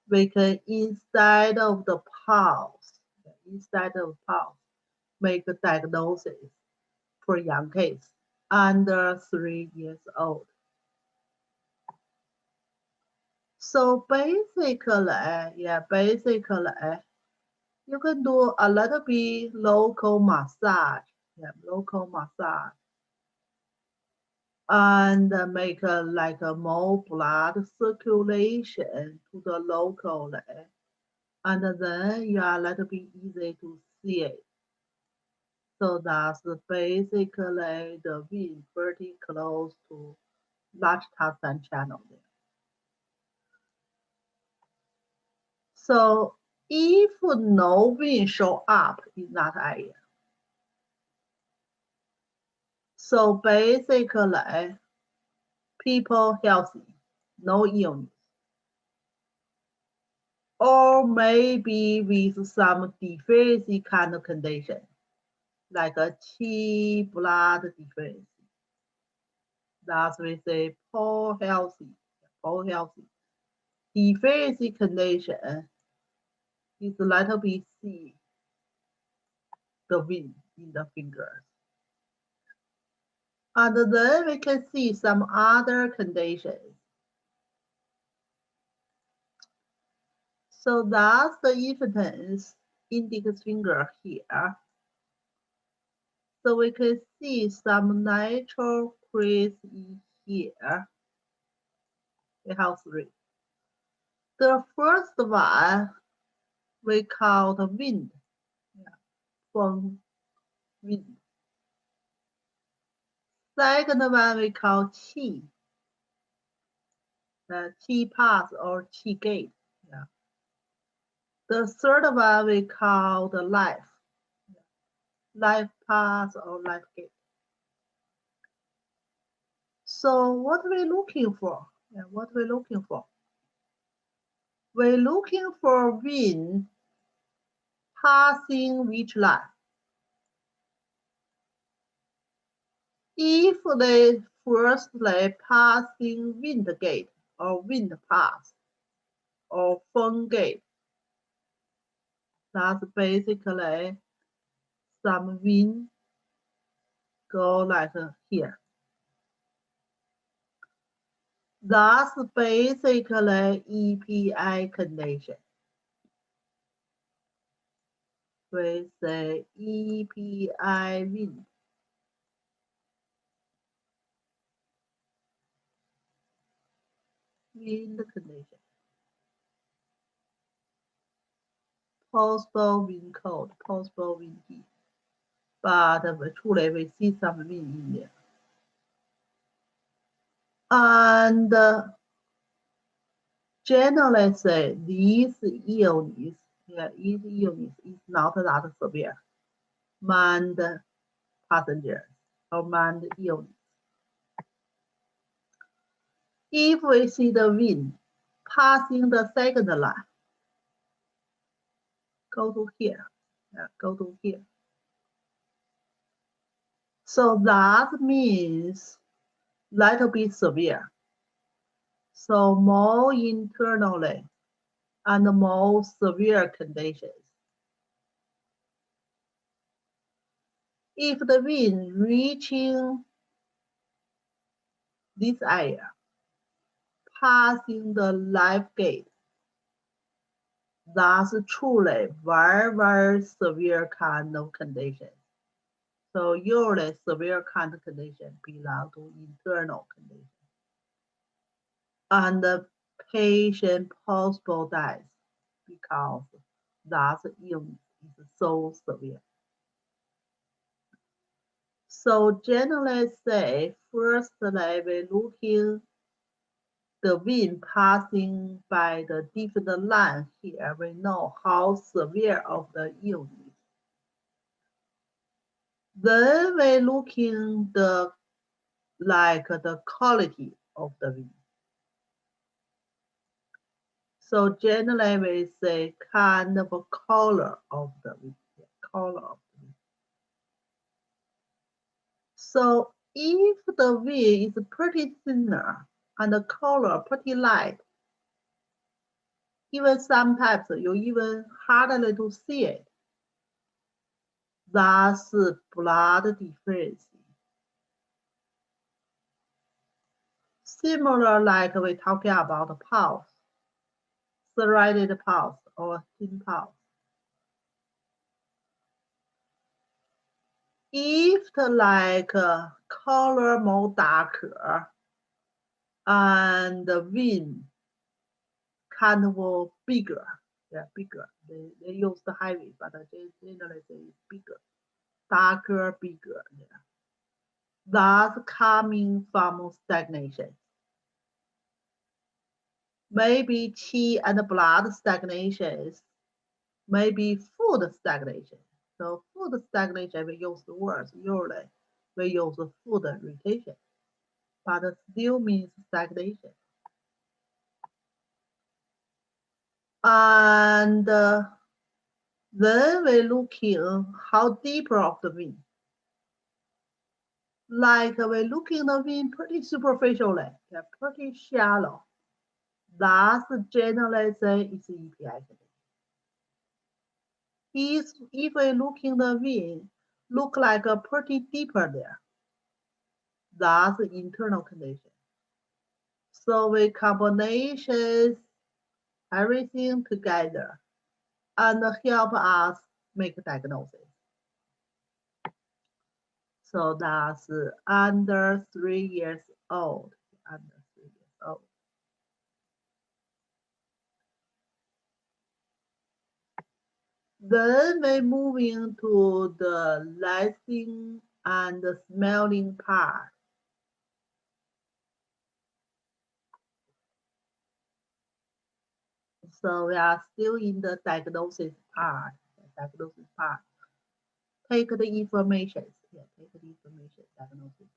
We can instead of the pulse, make a diagnosis for young kids under 3 years old. So basically, you can do a little bit local massage, and make like a more blood circulation to the local, and then you are a little bit easy to see it. So that's basically the vein pretty close to large intestine channel there. So if no vein show up in that area, so basically people healthy, no illness, or maybe with some deficiency kind of condition, like a Qi blood deficiency. That's we say poor healthy. Deficiency condition is a little bit see the vein in the fingers. And then we can see some other conditions. So that's the index finger here. So we can see some natural crease in here. We have 3. The first one we call the wind, from wind. Second one we call qi, qi path or qi gate. Yeah. The third one we call the life path or life gate. So what are we looking for? Yeah, what are we looking for? We're looking for wind passing which line? If they firstly passing wind gate or wind path or feng gate, that's basically some wind go like here. That's basically EPI condition. We say EPI wind. Wind condition. Possible wind cold, possible wind heat. But truly we see some wind in there. And generally say these illness, is not that severe. Mild passengers or mild illness. If we see the wind passing the second line, go to here, go to here. So that means little bit severe. So more internally and more severe conditions. If the wind reaching this area, passing the life gate, that's truly very, very severe kind of condition. So usually severe kind of condition belong to internal condition. And the patient possible dies because that illness is so severe. So generally say, firstly, we looking the wind passing by the different line here, we know how severe of the illness. Then we looking the quality of the wind. So generally we say kind of a color of the wind, color of the wind. So if the wind is pretty thinner and the color pretty light, even sometimes you even hardly to see it. That's blood deficiency. Similar like we talking about the pulse, serrated pulse or thin pulse. If the color more darker and the wind kind of bigger, bigger. They use the heavy, but generally say bigger, darker, bigger. Yeah. That's coming from stagnation. Maybe qi and blood stagnations, maybe food stagnation. So food stagnation, we use the words usually. We use food retention, but it still means stagnation. And then we looking how deeper of the wind. Like we're looking the wind pretty superficially, pretty shallow. That's generally say it's EPI. If we looking the wind, look like a pretty deeper there. That's internal condition. So we combinations everything together and help us make a diagnosis. So that's under 3 years old. Under 3 years old. Then we move into the listening and the smelling part. So we are still in the diagnosis part. Take the information. Yeah, take the information. Diagnosis.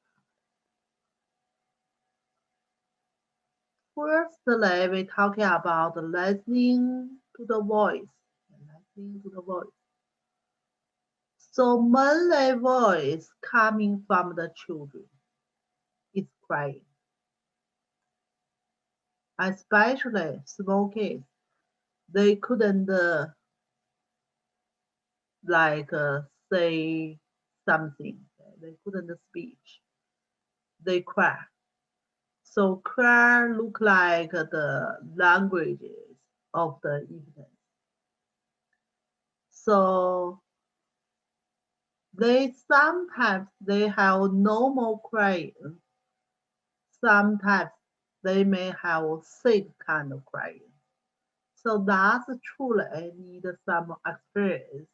Firstly, we're talking about listening to the voice. Listening to the voice. So mainly voice coming from the children is crying. Especially small kids. They couldn't say something. They couldn't speak. They cry. So cry look like the languages of the infant. So sometimes they have normal crying. Sometimes they may have sick kind of crying. So that's truly need some experience.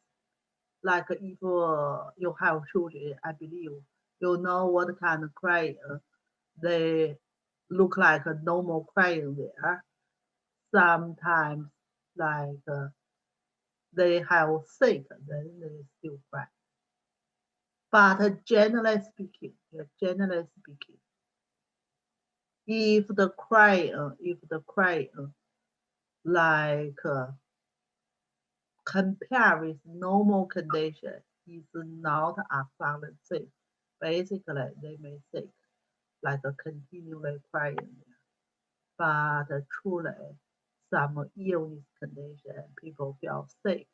Like if you have children, I believe you know what kind of crying they look like a normal crying there. Sometimes they have sick, then they still cry. But generally speaking, if the crying compare with normal condition is not absolutely sick. Basically, they may sick, like a continually crying. But truly, some illness condition, people feel sick.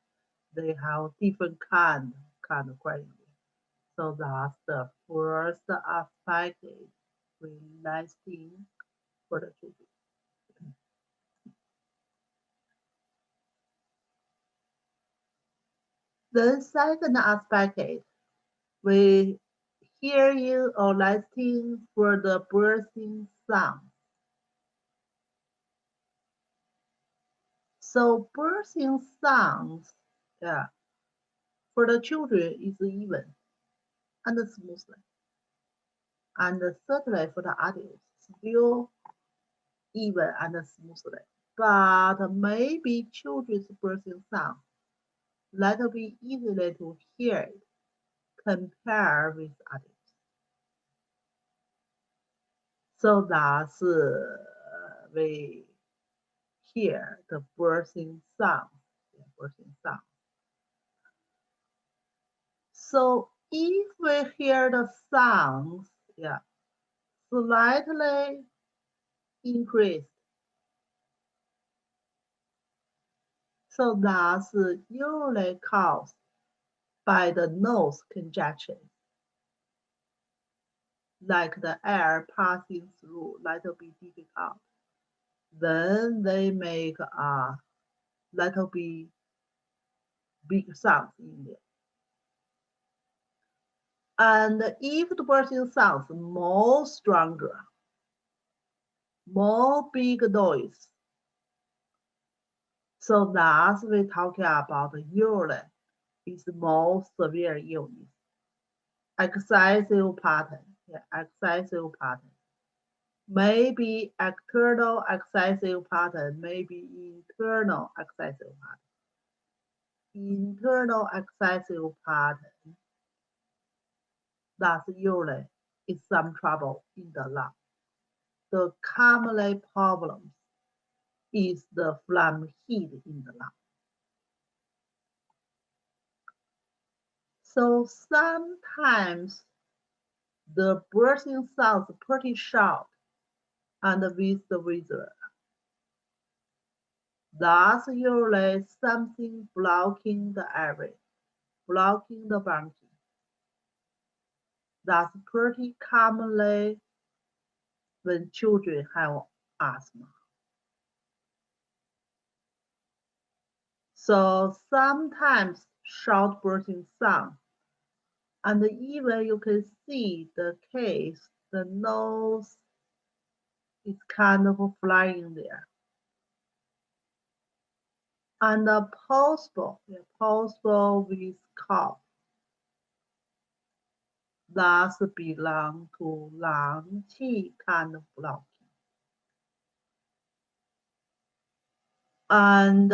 They have different kind of crying. So that's the first aspect we listening for the children. The second aspect is we hearing or listening for the birthing sound. So birthing sounds, yeah, for the children is even and smoothly. And certainly for the adults, still even and smoothly. But maybe children's birthing sound little bit easily to hear it compared with adults. So that's we hear the birthing sound. So if we hear the sounds, yeah, slightly increased, so that's usually caused by the nose congestion, like the air passing through little bit difficult. Then they make a little bit big sounds in there. And if the birthing sounds more stronger, more big noise, so that's we talking about usually is more severe illness. Excessive pattern, excessive pattern. Maybe external excessive pattern, maybe internal excessive pattern. Internal excessive pattern, that's usually is some trouble in the lung. The commonly problem is the phlegm heat in the lung. So sometimes the birthing sounds pretty short and with the whistle. That's usually something blocking the airway, blocking the bronchi. That's pretty commonly when children have asthma. So sometimes short bursting sound. And even you can see the case, the nose is kind of flying there. And possible with cough. That belong to lung qi kind of blocking. And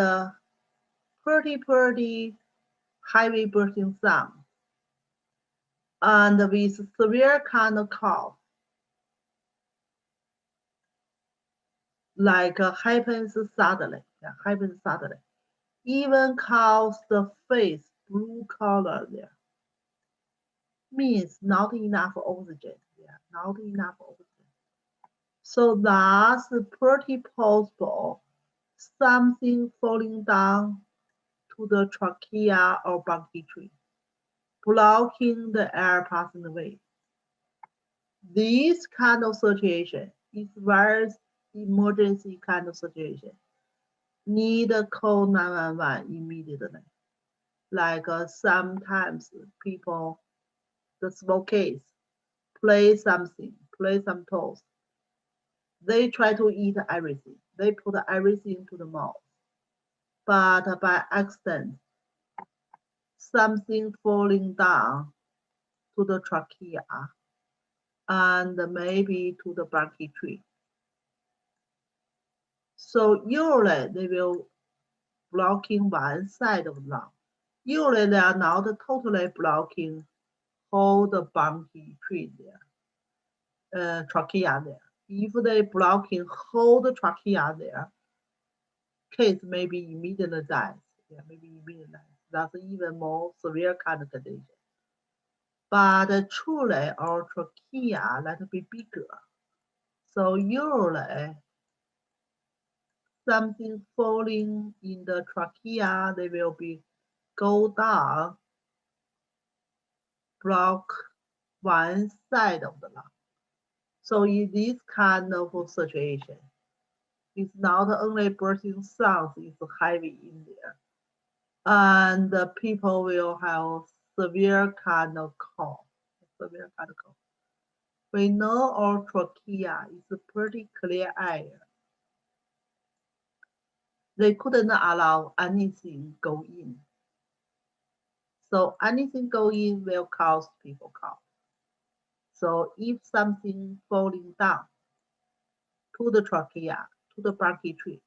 pretty heavy bursting sound. And with severe kind of cough, like happens suddenly, even cause the face blue color there. Means not enough oxygen. Not enough oxygen. So that's pretty possible something falling down to the trachea or bronchial, blocking the air passing away. This kind of situation is very emergency kind of situation. Need to call 911 immediately. Like sometimes people, the small case, play some toast. They try to eat everything. They put everything to the mouth. But by accident, something falling down to the trachea and maybe to the bronchial tree. So usually they will blocking one side of the lung. Usually they are not totally blocking whole the bronchial tree there, trachea there. If they blocking whole the trachea there, case maybe immediately dies. Yeah, maybe immediately dies. That's even more severe kind of condition. But truly our trachea a little bit bigger. So usually something falling in the trachea, they will be go down, block one side of the lung. So in this kind of situation, it's not only bursting sounds, it's heavy in there. And the people will have severe kind of cough. We know our trachea is a pretty clear air. They couldn't allow anything go in. So anything go in will cause people cough. So if something falling down to the trachea, to the bronchial tree,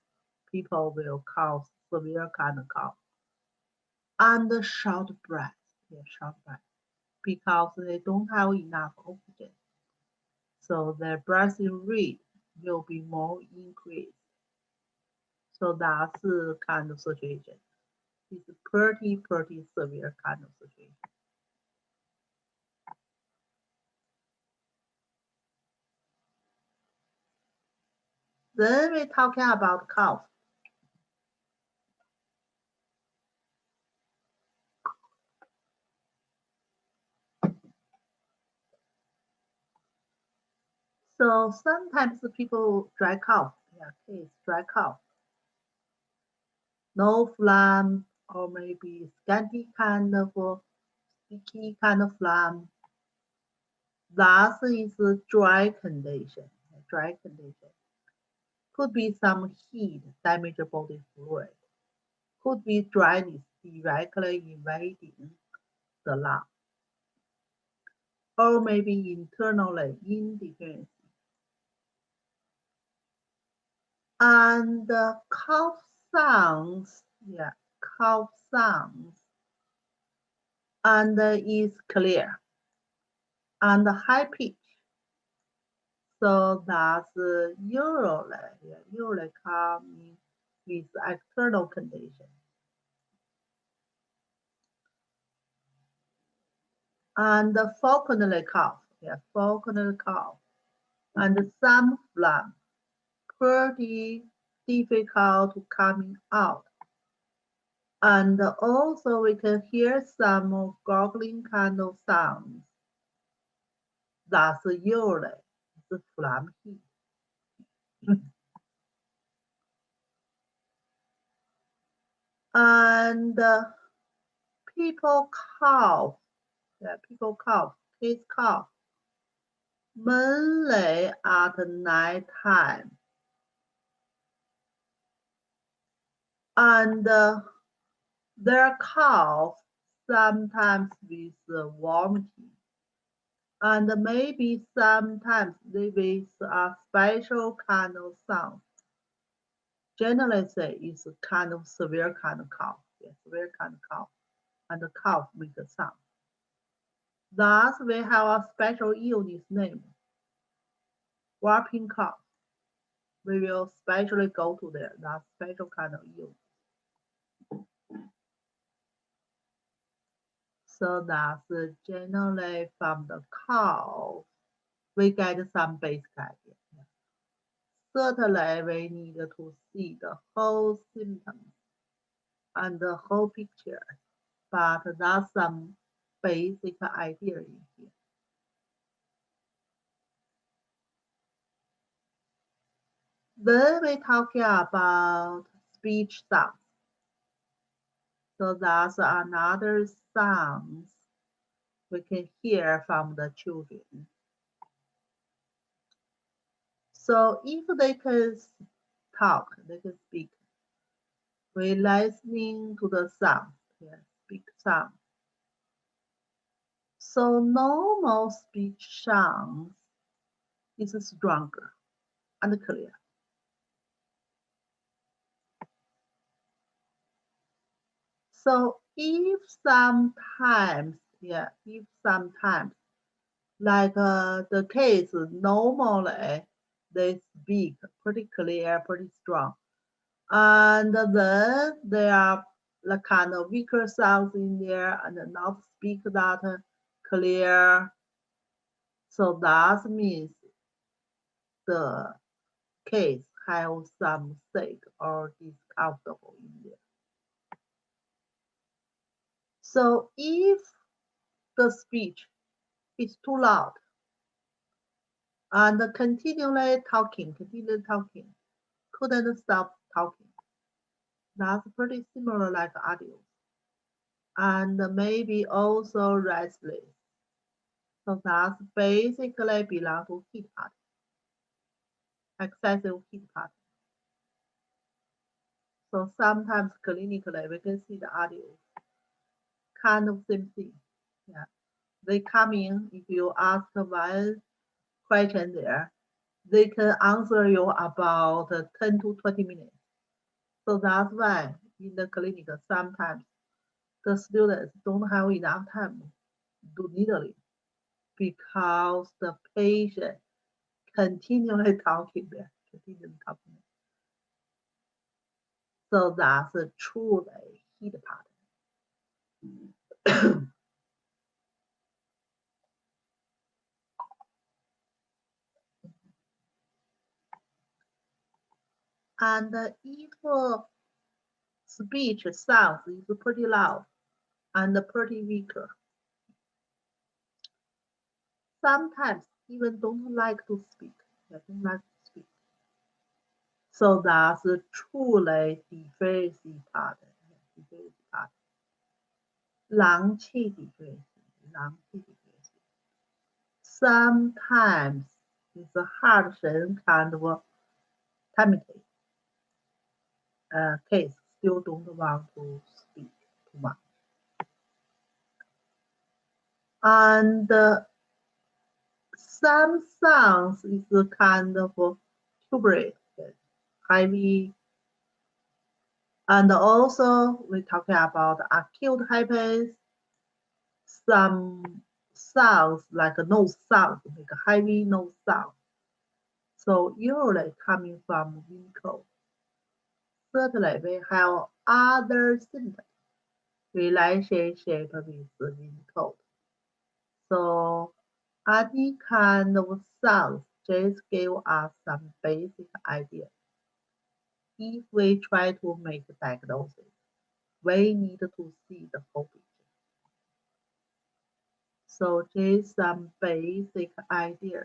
people will cause severe kind of cough. And short breath, because they don't have enough oxygen. So their breathing rate will be more increased. So that's the kind of situation. It's a pretty severe kind of situation. Then we're talking about cough. So sometimes the people dry cough. Case dry cough. No phlegm or maybe scanty kind of sticky kind of phlegm. That is a dry condition. Could be some heat, damage body fluid. Could be dryness directly invading the lung. Or maybe internally independency. And cough sounds, and is clear and high pitch. So that's usually coming with external conditions. And frequently cough, and some phlegm, pretty difficult to coming out. And also we can hear some gurgling kind of sounds. That's usually the phlegm heat. And people cough. Yeah, people cough. Kids cough. Mainly at night time. And their cough sometimes with vomiting. And maybe sometimes they with a special kind of sound. Generally say it's a kind of severe kind of cough. Yeah, severe kind of cough. And the cough with a sound. Thus, we have a special illness name, whooping cough. We will specially go to that special kind of illness. So that's generally from the cough, we get some basic idea. Certainly, we need to see the whole symptoms and the whole picture, but that's some basic idea in here. Then we talking about speech sounds. So that's another sounds we can hear from the children. So if they can talk, they can speak, we listening to the sound, yeah, speak sound. So normal speech sounds is stronger and clear. So if sometimes, like the case normally they speak pretty clear, pretty strong. And then there are the kind of weaker sounds in there and not speak that clear. So that means the case have some sick or discomfortable in there. So if the speech is too loud and continually talking, couldn't stop talking, that's pretty similar like audio. And maybe also restless. So that's basically belong to heat pattern, excessive heat pattern. So sometimes clinically we can see the audio, kind of same thing. Yeah, they come in. If you ask one question there, they can answer you about 10 to 20 minutes. So that's why in the clinic sometimes the students don't have enough time to do needling because the patient continually talking there, continually talking. So that's a truly heat pattern. And if speech sounds is pretty loud and pretty weaker, sometimes even don't like to speak. They don't like to speak. So that's a truly deficiency pattern. Deficiency deficiency. Sometimes it's a hard kind of timidity. Case still don't want to speak too much. And some sounds is kind of tuberate, heavy. And also we're talking about acute hypens. Some sounds like a nose sound, like a heavy nose sound. So usually coming from wind cold. Certainly we have other symptoms relationship with wind cold. So any kind of sounds just give us some basic idea. If we try to make a diagnosis, we need to see the whole picture. So just some basic idea.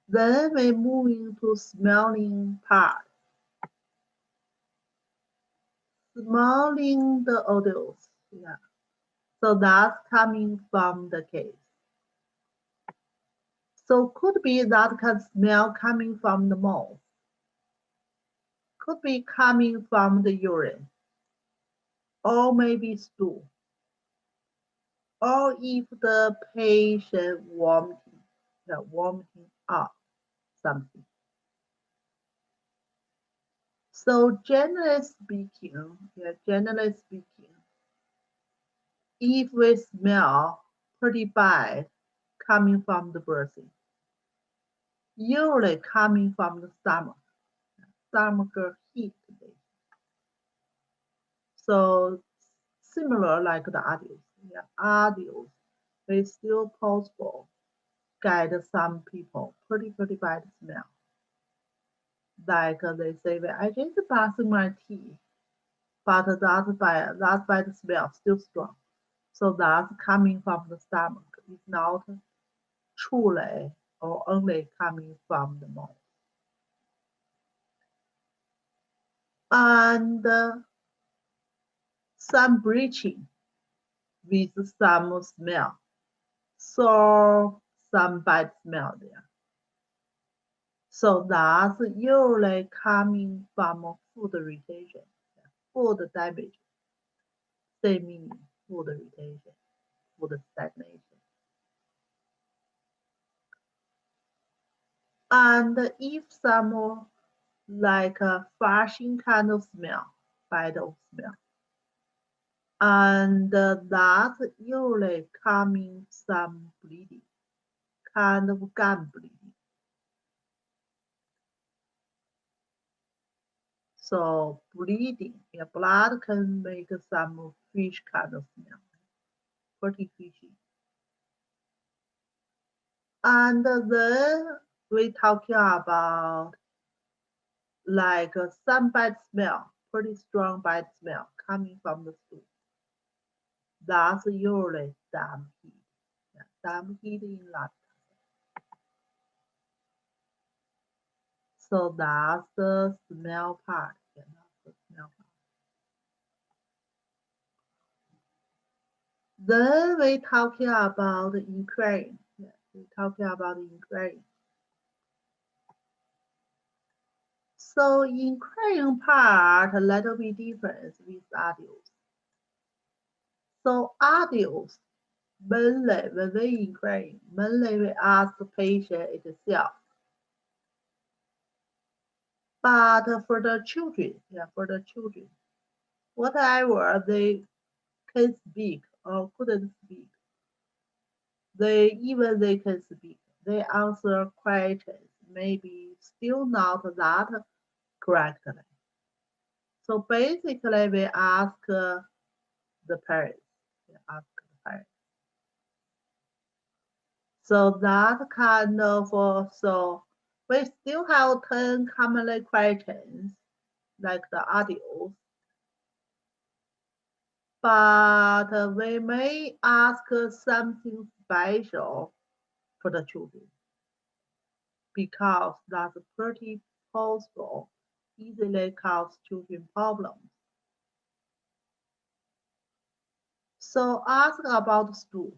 Then we move into smelling part. Smelling the odors. Yeah. So that's coming from the case. So could be that can smell coming from the mouth. Could be coming from the urine. Or maybe stool. Or if the patient vomiting up something. So generally speaking, if we smell pretty bad coming from the birthing, usually coming from the stomach heat. So similar like the adults. Yeah, adults, it's still possible get some people pretty bad smell. Like they say, well, I just brushing my teeth, but that bad smell still strong. So that's coming from the stomach. It's not truly or only coming from the mouth. And some breaching with some smell. So some bad smell there. So that's usually coming from food irritation, food damage. Same meaning, food irritation, food stagnation. And if some like a flashing kind of smell, bad smell, and that's usually coming some bleeding, kind of gum bleeding. So bleeding, yeah, blood can make some fish kind of smell, pretty fishy. And then we talking about like some bad smell, pretty strong bad smell coming from the stool. That's usually damp heat. Yeah, damp heat in lab. So that's the smell part. Yeah, that's the smell part. Then we talking about inquiring. Yeah, we talking about inquiring. So inquiring part a little bit different with adults. So adults, mainly when we inquire, mainly we ask the patient itself. But for the children, whatever they can speak or couldn't speak, they can speak. They answer questions, maybe still not that correctly. So basically, we ask the parents. We ask the parents. So that kind of so we still have 10 common questions like the adults, but we may ask something special for the children because that's pretty possible, easily cause children problems. So ask about stool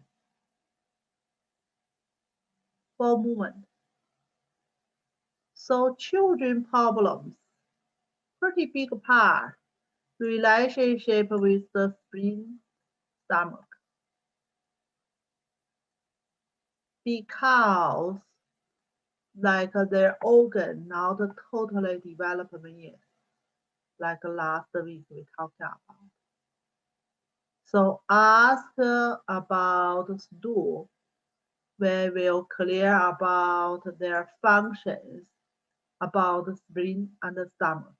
for movement. So children problems, pretty big part, relationship with the spleen, stomach. Because like their organ not totally development yet, like last week we talked about. So ask about stool, we will clear about their functions, about the spleen and the stomach.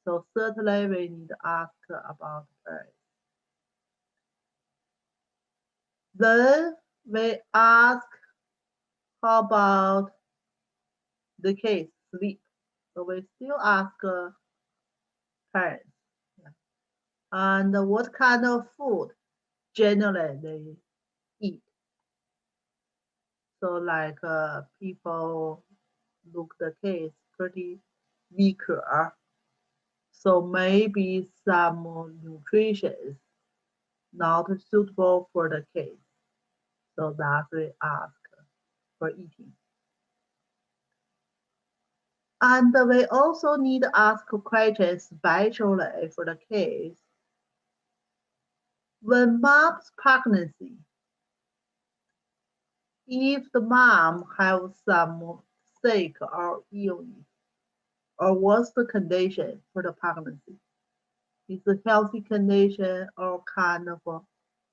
So certainly we need to ask about birth. Then we ask how about the case sleep. So we still ask parents. And what kind of food generally they eat. So like people look the case pretty weaker. So maybe some nutrition not suitable for the case. So that's we ask for eating. And we also need to ask questions especially for the case. When mom's pregnancy, if the mom has some sick or illness, or what's the condition for the pregnancy? Is a healthy condition or kind of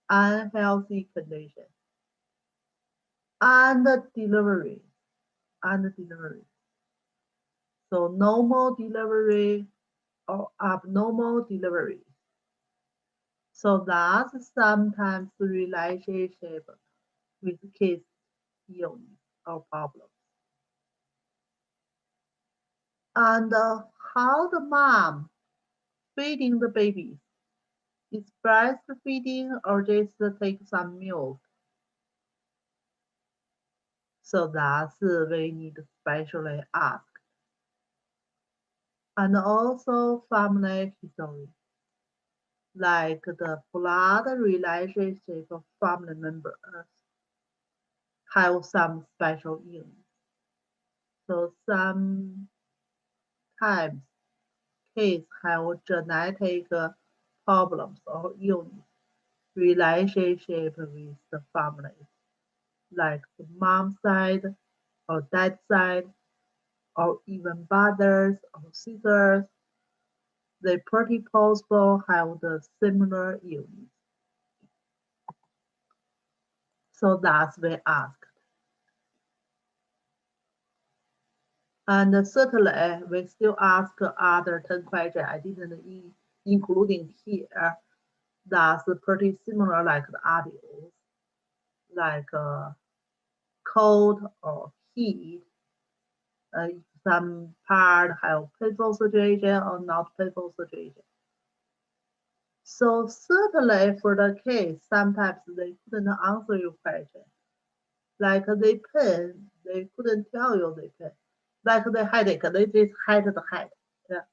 unhealthy condition? And delivery. So normal delivery or abnormal delivery. So that's sometimes the relationship with kids' illness or problems. And how the mom feeding the babies. Is breastfeeding or just take some milk? So that's we need to specially ask. And also family history, like the blood relationship of family members have some special illness. So sometimes kids have genetic problems or illness relationship with the family, like the mom side or dad side, or even brothers or sisters. They pretty possible have the similar illness. So that's we asked. And certainly we still ask other 10 questions I didn't including here. That's pretty similar like the audios, like cold or heat, some part have painful situation or not painful situation. So certainly for the case, sometimes they couldn't answer your question. Like they pain, they couldn't tell you they pain. Like the headache, they just had the head. Yeah.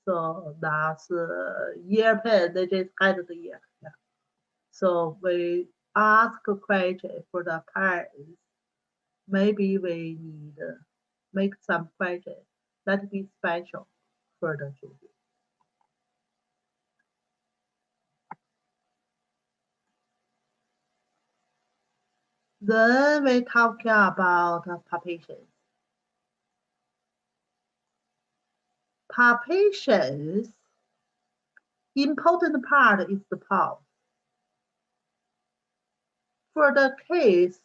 So that's ear pain, they just had the ear. Yeah. So we ask a question for the parents. Maybe we need make some questions that be special for the children. Then we talking about palpations. Palpations, important part is the pulse. For the case,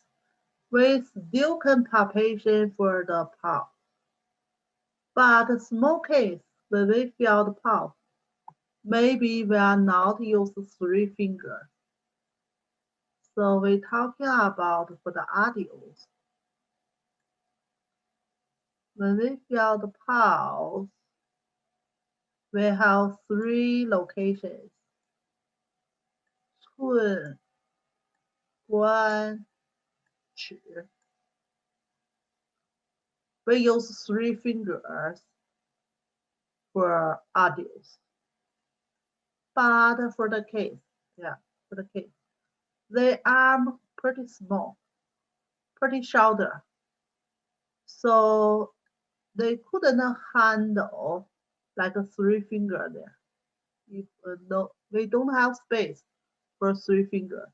we still can palpation for the pulse. But small case, when we feel the pulse, maybe we are not use 3 fingers. So we talking about for the audios. When we feel the pulse, we have 3 locations. 寸、关、尺. We use 3 fingers for audios. But for the case, they are pretty small, pretty shorter. So they couldn't handle like a 3 finger there. If no, we don't have space for 3 fingers.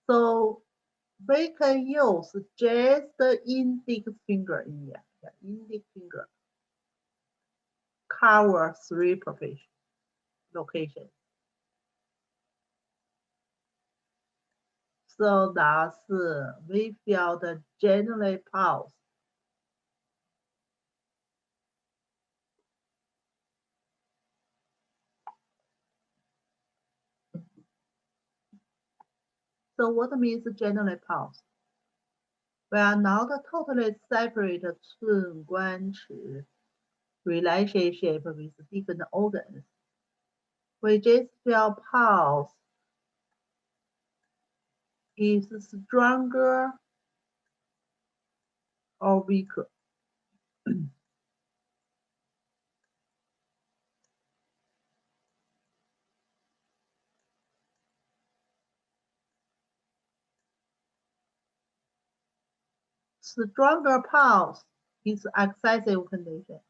So we can use just the index finger in here. Yeah, index finger cover 3 locations. So that's we feel the general pulse. So what means general pulse? We are not totally separate 寸、关、尺 relationship with different organs. We just feel pulse is stronger or weaker. Stronger pulse is excessive condition.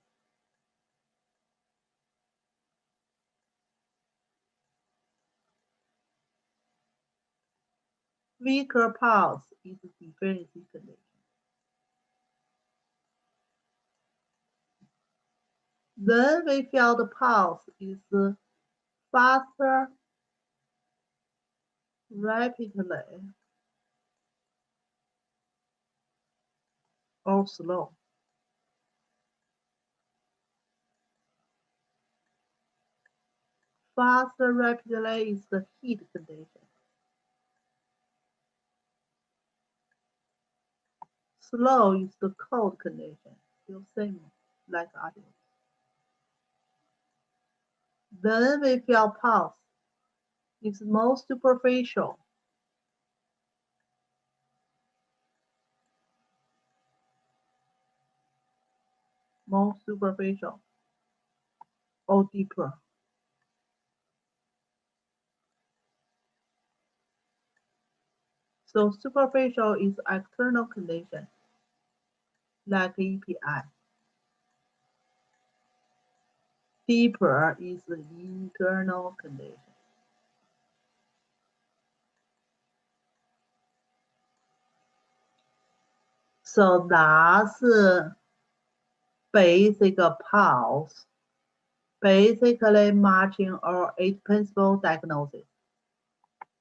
Weaker pulse is deficiency condition. Then we feel the pulse is faster, rapidly, or slow. Faster, rapidly is the heat condition. Slow is the cold condition, still same like others. Then we feel pulse is more superficial. More superficial or deeper. So superficial is external condition, like EPI. Deeper is the internal condition. So that's basic pulse, basically matching our 8 principle diagnosis.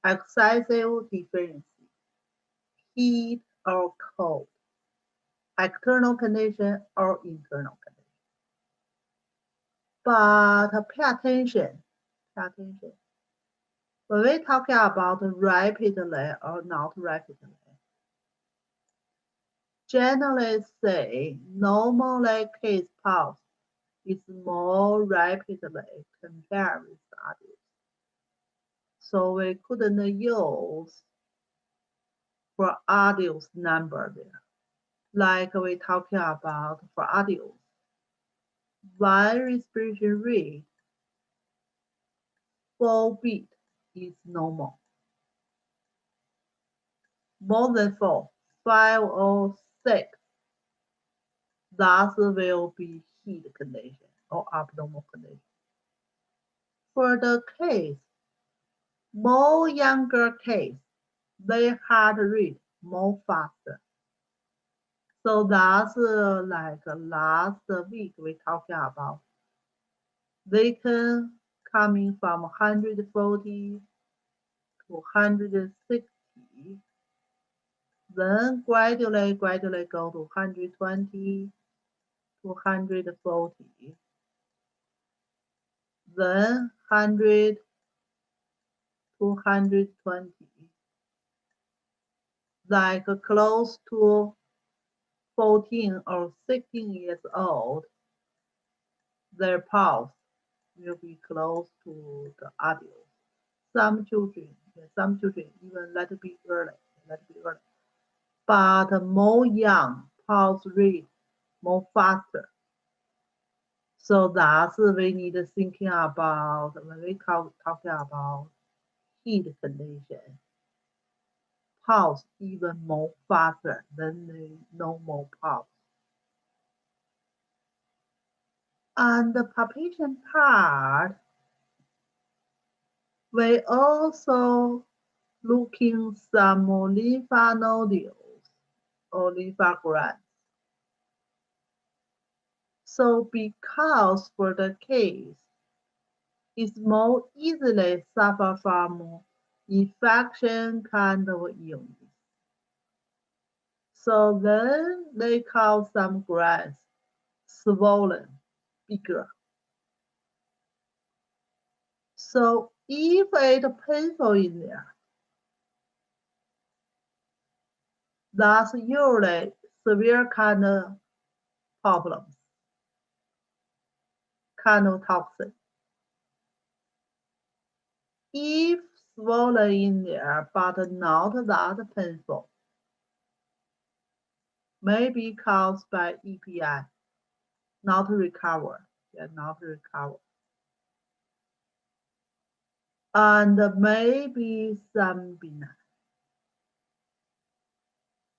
Excessive deficiency, heat or cold, external condition or internal condition. But pay attention. When we talk about rapidly or not rapidly, generally say normally case pulse is more rapidly compared with others. So we couldn't use for adults number there. Like we talking about for adults, one respiration rate 4 beat is normal. More than 4, 5 or 6, that will be heat condition or abnormal condition. For the case, more younger case, their heart rate more faster. So that's like last week we talking about. They can coming from 140 to 160, then gradually go to 120 to 140, then 100 to 120, like close to 14 or 16 years old, their pulse will be close to the adult. Some children even let it be early. But more young, pulse rate more faster. So that's we need thinking about when we talking about heat condition. Pulse even more faster than the normal pulse. And the palpation part, we also looking some lymph nodules or lymphograms. So because for the case, it's more easily suffer from infection kind of illness. So then they call some glands swollen, bigger. So if it's painful in there, that's usually severe kind of problems, kind of toxin. If swollen in there, but not that painful, may be caused by EPI, not recover. Yeah, not recover. And maybe some benign.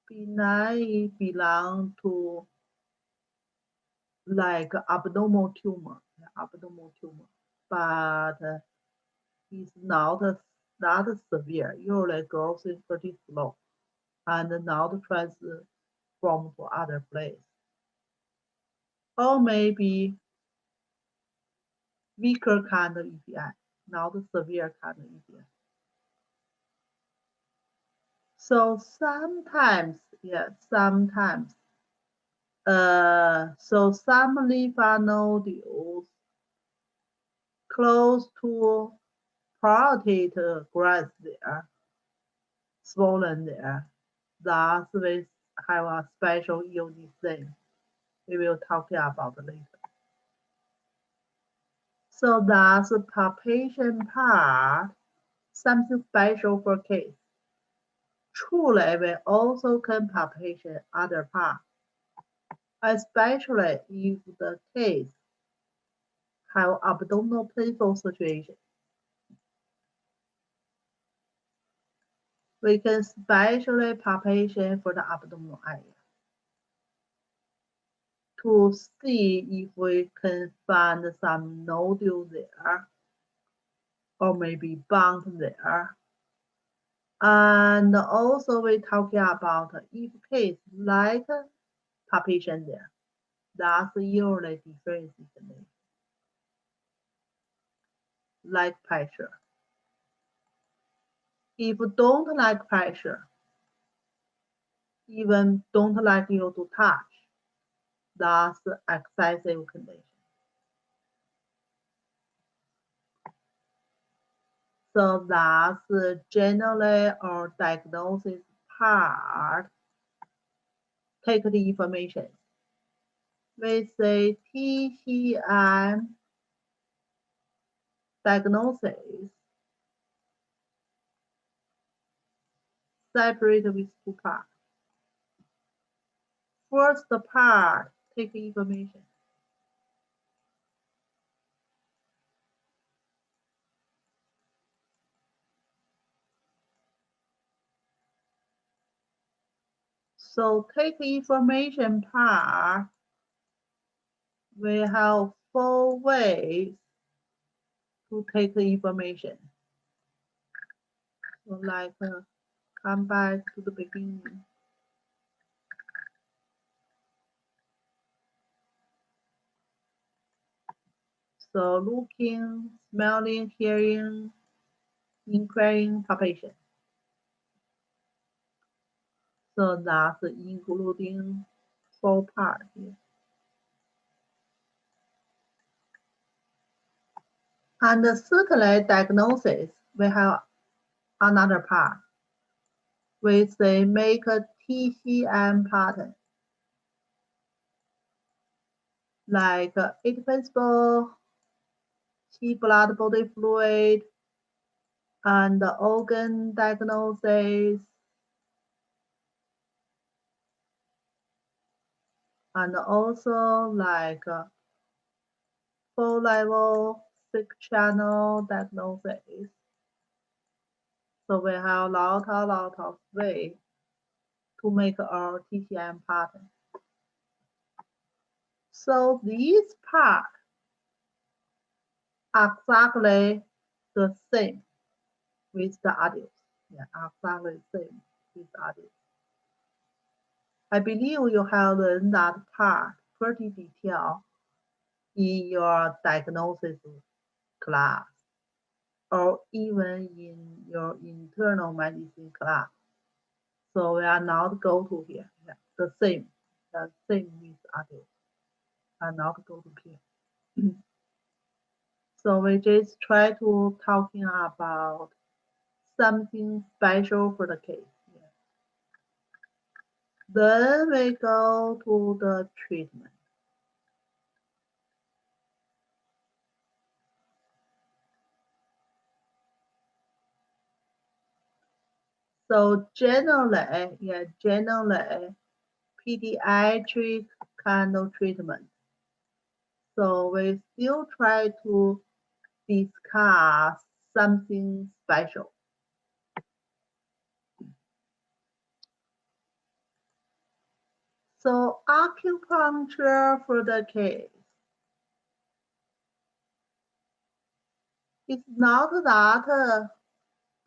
Benign belong to like abnormal tumor, but it's not that severe. Usually growth is pretty slow and not transform to other place. Or maybe weaker kind of EPI, not severe kind of EPI. So sometimes, sometimes. So some lymph nodules close to parotid glands there, swollen there. Thus, we have a special unique thing. We will talk about later. So that's palpation part, something special for case. Truly, we also can palpation other part, especially if the case have abdominal painful situation. We can specially palpation for the abdominal area to see if we can find some nodule there or maybe bump there. And also we talking about if case like palpation there, that's usually difference like pressure. If don't like pressure, even don't like you to touch, that's excessive condition. So that's generally our diagnosis part. Take the information. We say TCM diagnosis separate with two parts. First part, take information. So take information part, we have 4 ways to take the information. So like come back to the beginning. So looking, smelling, hearing, inquiring, palpation. So that's including 4 parts here. And certainly diagnosis, we have another part. We say make a TCM pattern. Like 8 principle, T blood body fluid, and organ diagnosis, and also like 4 level 6 channel diagnosis. So we have a lot of ways to make our TCM pattern. So these parts are exactly the same with the adults. Yeah, exactly the same with adults. I believe you have learned that part pretty detailed in your diagnosis class or even in your internal medicine class. So we are not go to here. Yeah, the same with adults. Are not go to here. So we just try to talking about something special for the case. Yeah. Then we go to the treatment. So generally, pediatric kind of treatment. So we still try to discuss something special. So acupuncture for the case. It's not that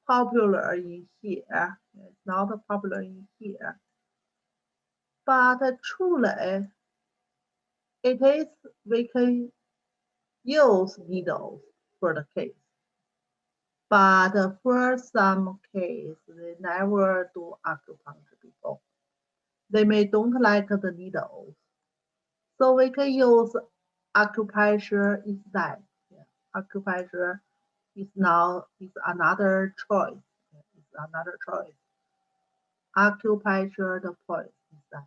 popular in here. It's not popular in here. But truly, it is, we can use needles for the case. But for some case, they never do acupuncture before. They may don't like the needles. So we can use acupressure instead. Yeah. Acupressure is another choice. It's another choice. Acupressure the point instead.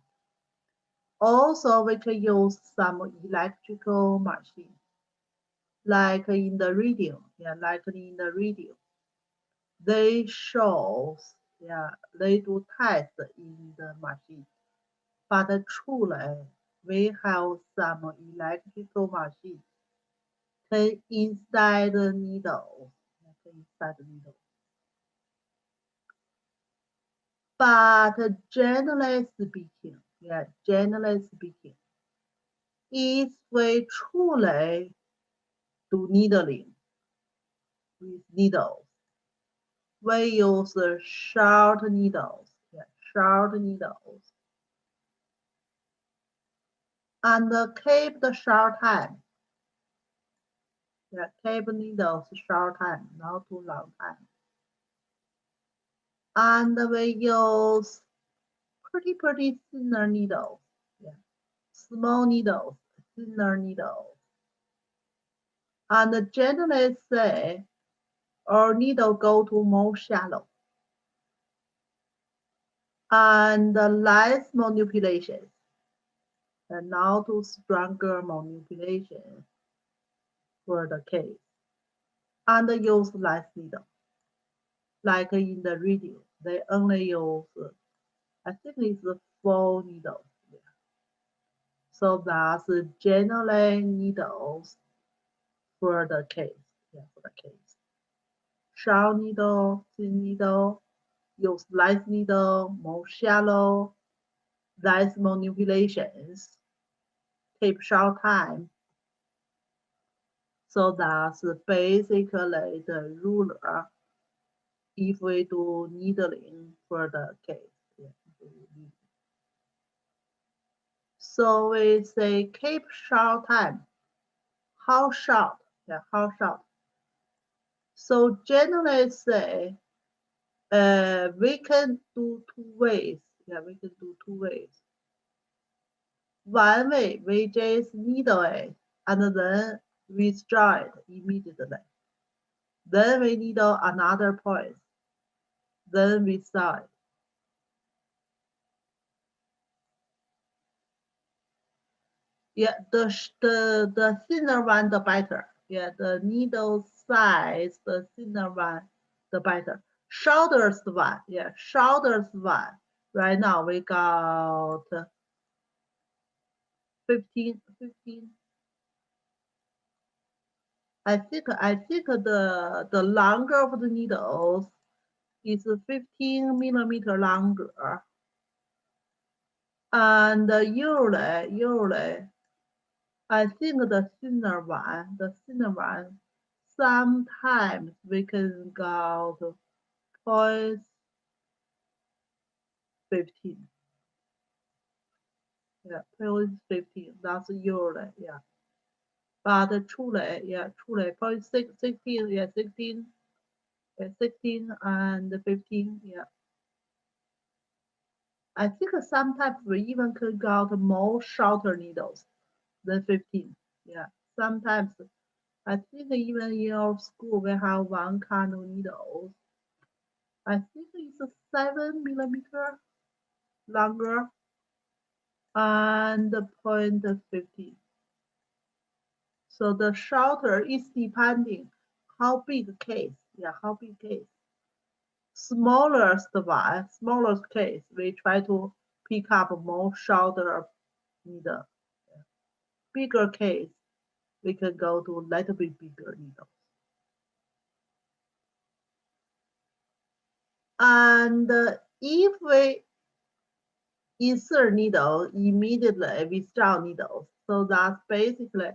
Also, we can use some electrical machine, like in the radio. Yeah, like in the radio. They show, yeah, they do tests in the machine. But truly, we have some electrical machine can inside the needle. Inside the needle. But generally speaking, yeah, generally speaking, if we truly do needling with needles, we use short needles, yeah, short needles, and keep the short time. Yeah, keep needles short time, not too long time. And we use pretty thinner needles, yeah, small needles, thinner needles. And generally say, our needle go to more shallow. And less manipulation, and now to stronger manipulation for the case. And use less needle. Like in the radio, they only use, I think it's 4 needles. Yeah. So that's generally needles for the case. Yeah, for the case. Short needle, thin needle, use less needle, more shallow, less manipulations, keep short time. So that's basically the ruler if we do needling for the case. Yeah. So we say keep short time. How short? Yeah, how short? So generally say we can do 2 ways. Yeah, we can do 2 ways. One way, we just needle it and then withdraw it immediately. Then we needle another point. Then we saw it. Yeah, the thinner one, the better. Yeah, the needle size, the thinner one, the better. Shortest one, yeah, shortest one. Right now we got 15. I think the longer of the needles is 15 millimeter longer. And usually, I think the thinner one, sometimes we can go to 0.15. Yeah, 0.15, that's usually, yeah. But truly, yeah, truly, 0.16, yeah, 16, yeah, 16 and 15, yeah. I think sometimes we even could go to more shorter needles than 15. Yeah, sometimes I think even in our school we have one kind of needles. I think it's 7 millimeter longer and 0.15. So the shorter is depending how big case. Yeah, how big case. Smallest case, we try to pick up more shorter needle. Bigger case, we can go to a little bit bigger needle. And if we insert needle, immediately we start needles. So that's basically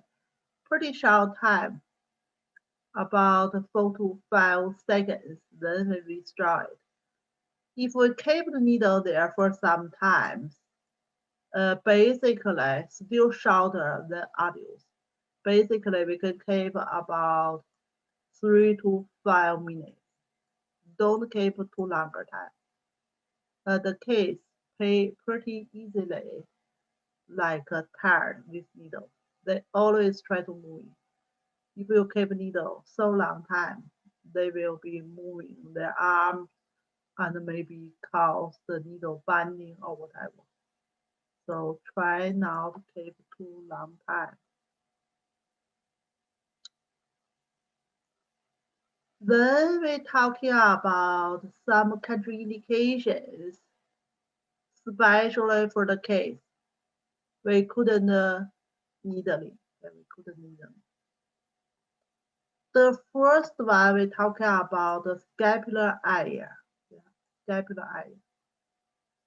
pretty short time, about 4 to 5 seconds, then we start it. If we keep the needle there for some time, basically still shorter than others. Basically, we can keep about 3 to 5 minutes. Don't keep too longer time. The case pay pretty easily, like a tired with needle. They always try to move. If you keep needle so long time, they will be moving their arms and maybe cause the needle binding or whatever. So try not to keep too long time. Then we're talking about some contraindications, especially for the case we couldn't needling. We couldn't needling. The first one we're talking about the scapular area. Scapular area,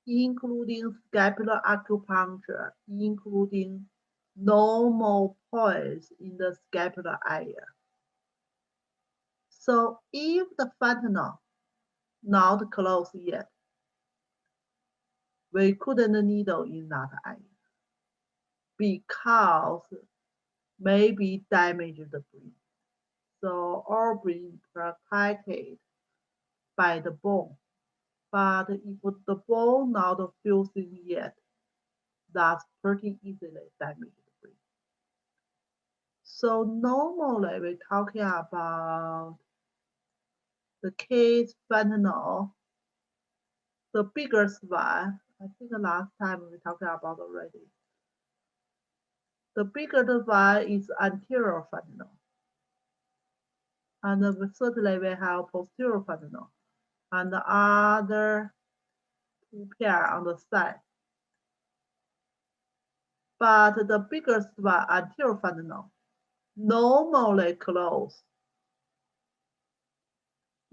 including scapular acupuncture, including normal points in the scapular area. So if the fentanyl not closed yet, we couldn't needle in that area because maybe damage the brain. So our brain protected by the bone. But if the bone not fusing yet, that's pretty easily damage the brain. So normally we're talking about the case fentanyl, the biggest one, I think the last time we talked about already. The biggest one is anterior fentanyl. And certainly we have posterior fentanyl. And the other two pair on the side. But the biggest one, anterior fentanyl, normally close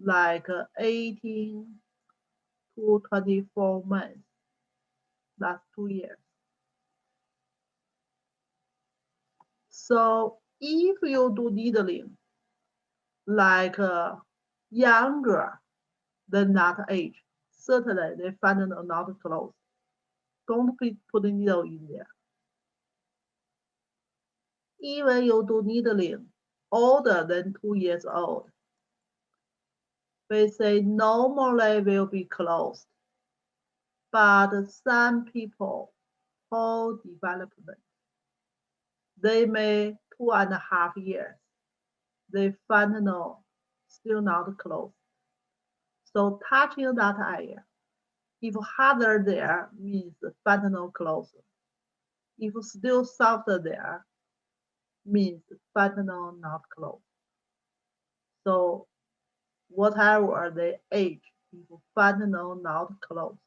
like 18 to 24 months. That's 2 years. So if you do needling like younger than that age, certainly the fentanyl not close. Don't put the needle in there. Even you do needling older than 2 years old, we say normally will be closed. But some people whole development, they may 2.5 years, the fentanyl still not closed. So touching that area, if harder there means fentanyl closed. If still softer there, means fentanyl not closed. So whatever the age, if fentanyl not closed,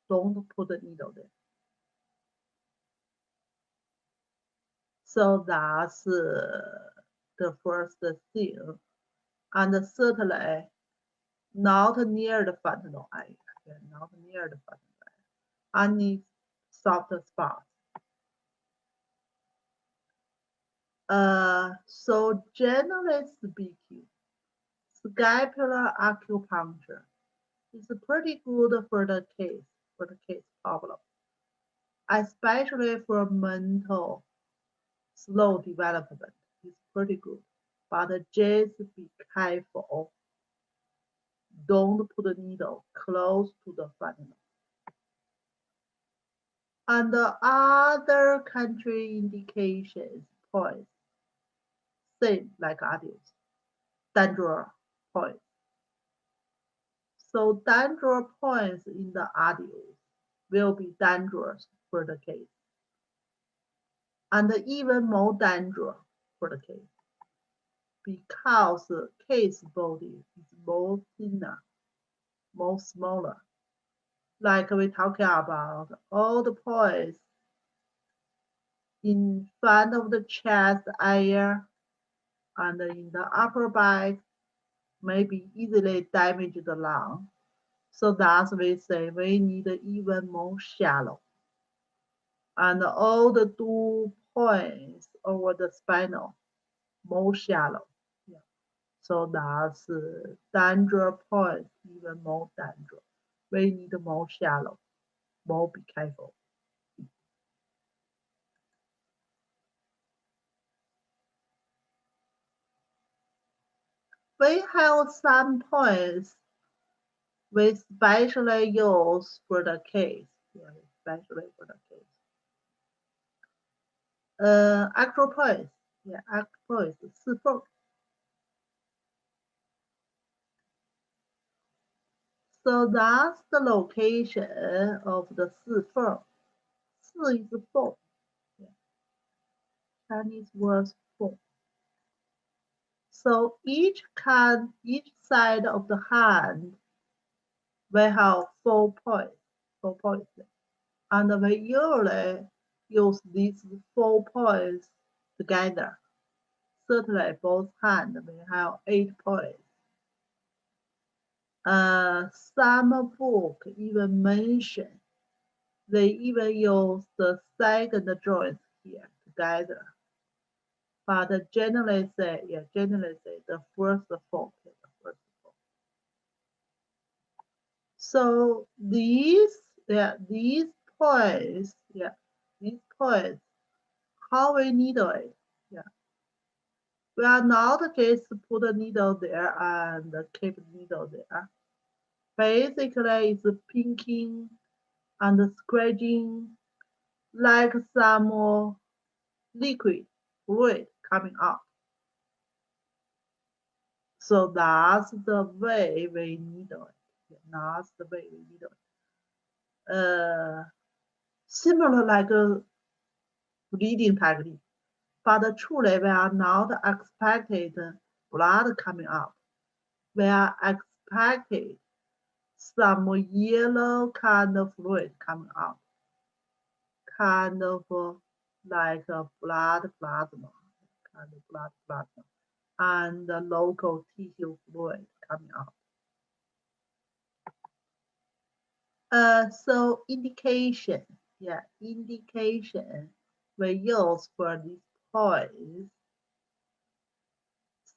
don't put the needle there. So that's the first thing. And certainly not near the fentanyl area. Okay, not near the fentanyl area. Any soft spot. So generally speaking, scapular acupuncture is pretty good for the case problem, especially for mental slow development. It's pretty good, but just be careful. Don't put the needle close to the fentanyl. And the other contraindications points, same like adults, danger points. So danger points in the adults will be dangerous for the case. And even more dangerous for the case because the case body is more thinner, more smaller. like we talking about all the points in front of the chest area and in the upper back may be easily damage the lung. So that's we say we need even more shallow. And all the 2 points over the spinal, more shallow. Yeah. So that's danger point, even more danger. We need more shallow, more be careful. We have some points we specially use for the case. Yeah, especially for the case. Actual points. Yeah, actual points. 四缝. So that's the location of the 四缝. 四 is 缝. Yeah. Chinese word 缝. So each side of the hand will have 4 points. 4 points. And we usually use these 4 points together. Certainly both hands will have 8 points. Some book even mention they even use the second joint here together. But generally say the first 4. So these points, how we needle it. Yeah. We are not just put a needle there and keep the needle there. Basically, it's pinking and scratching like some liquid fluid coming out. So that's the way we needle it. That's the way we needle it. Similar like a bleeding technique, but truly we are not expected blood coming out. We are expected some yellow kind of fluid coming out, kind of like a blood plasma, and the local tissue fluid coming out. So indication we use for these points.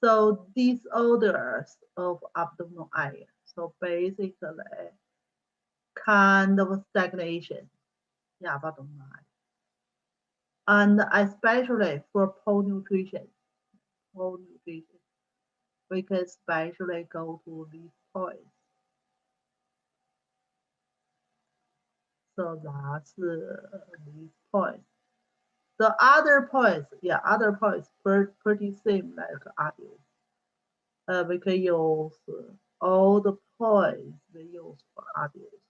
So disorders of abdominal area. So basically, kind of stagnation, abdominal area. And especially for poor nutrition, we can especially go to these points. So that's these points. The other points, pretty same like adults. We can use all the points we use for adults.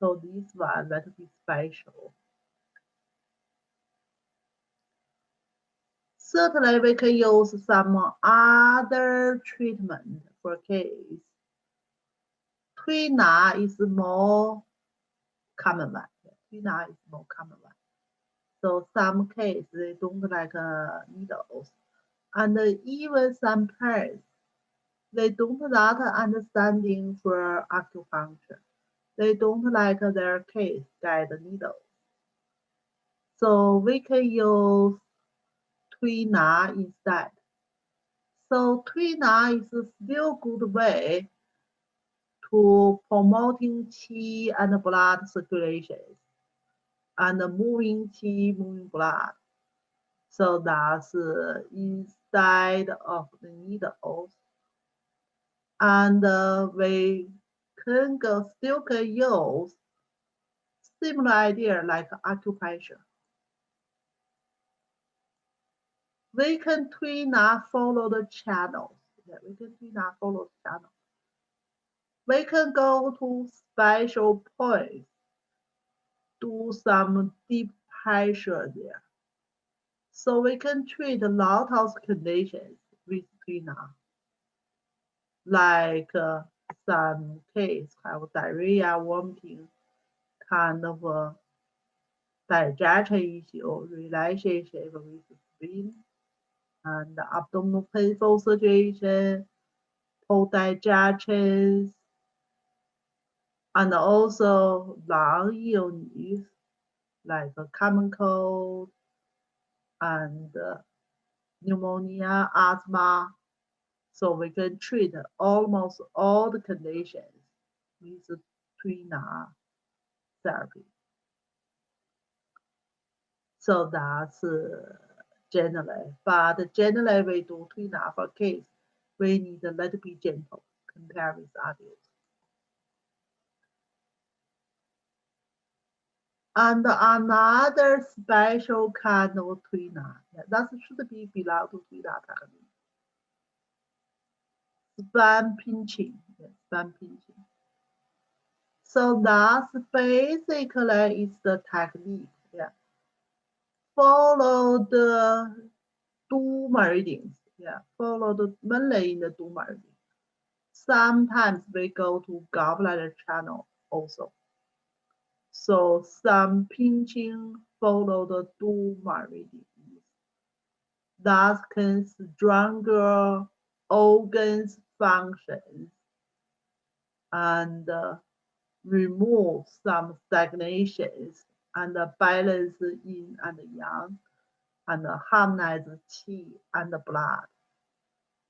So this one let be special. Certainly, we can use some other treatment for case. 推拿 is more common one. 推拿 is more common one. So some cases they don't like needles, and even some parents they don't not understanding for acupuncture. They don't like their kids get needles. So we can use 推拿 instead. So 推拿 is still good way to promoting qi and blood circulation and moving qi, moving blood. So that's instead of the needles. And we still can use similar idea like acupuncture. We can 推拿 follow the channels. Yeah, we can 推拿 follow the channel. We can go to special points, do some deep pressure there. So we can treat a lot of conditions with 推拿. Like some case have diarrhea, vomiting, kind of digestion issue, relationship with spleen, and abdominal painful situation, poor digestion, and also lung illness like a common cold and pneumonia, asthma. So we can treat almost all the conditions with Twina therapy. So that's generally, but generally we do Twina for kids. We need a little bit gentle compared with adults. And another special kind of Twina, that should be belong to Twina technique. Span pinching, span pinching. So that's basically is the technique. Yeah. Follow the two meridians. Yeah. Follow the mainly in the two meridians. Sometimes we go to gallbladder channel also. So some pinching follow the two meridians. That can stronger organs functions and remove some stagnations and balance yin and yang and harmonize qi and blood.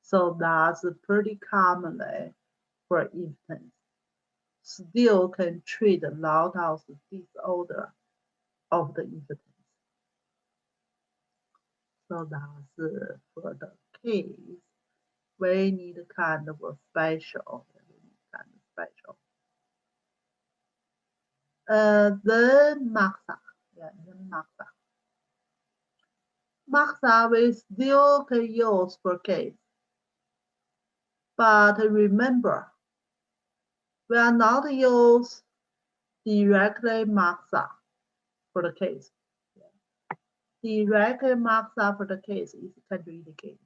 So that's pretty commonly for infants. Still can treat a lot of disorder of the infants. So that's for the case. We need kind of a special. Then Maxa. Yeah, then Maxa. Maxa we still can use for case. But remember, we are not use directly Maxa for the case. Directly Maxa for the case is contraindicated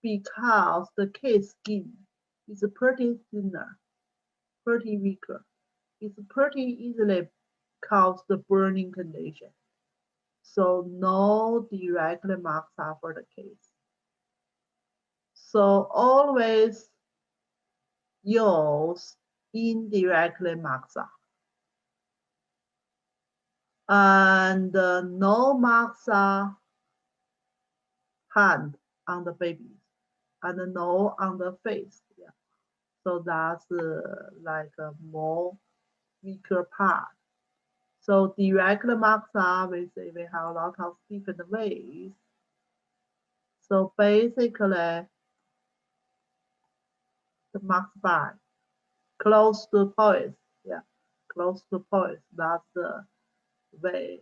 because the case skin is pretty thinner, pretty weaker. It's pretty easily cause the burning condition. So no direct maxa for the case. So always use indirectly maxa. And no maxa hand on the baby and no on the face. Yeah. So that's like a more weaker part. So direct maxa, we say we have a lot of different ways. So basically, the max bar, close to poise, yeah, close to poise, that's the way.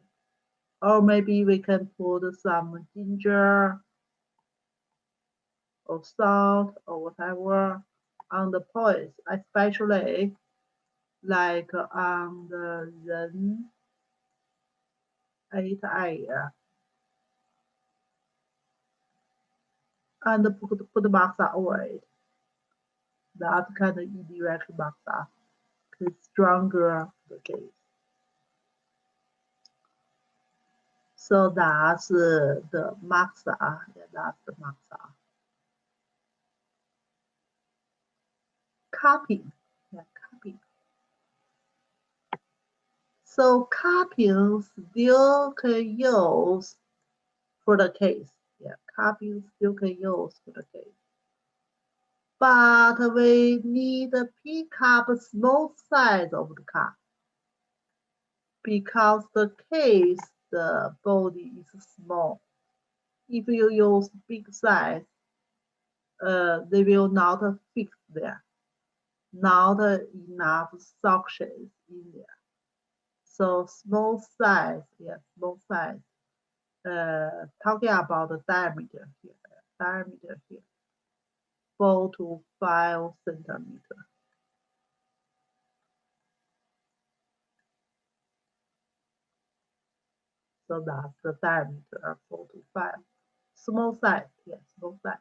Or maybe we can put some ginger or salt or whatever on the poise, especially like on the Ren 8 area. And put the maxa over it. That kind of indirect maxa is stronger the case. So that's the maxa. Yeah, that's the maxa. Cupping. Yeah, cupping. So cupping still can use for the case. Yeah, cupping still can use for the case. But we need to pick up a small size of the cup because the case, the body is small. If you use big size, they will not fix there. Not enough suctions in there. So small size, yeah, small size. Talking about the diameter here, 4 to 5 centimeters. So that's the diameter, 4 to 5. Small size, yes, small size.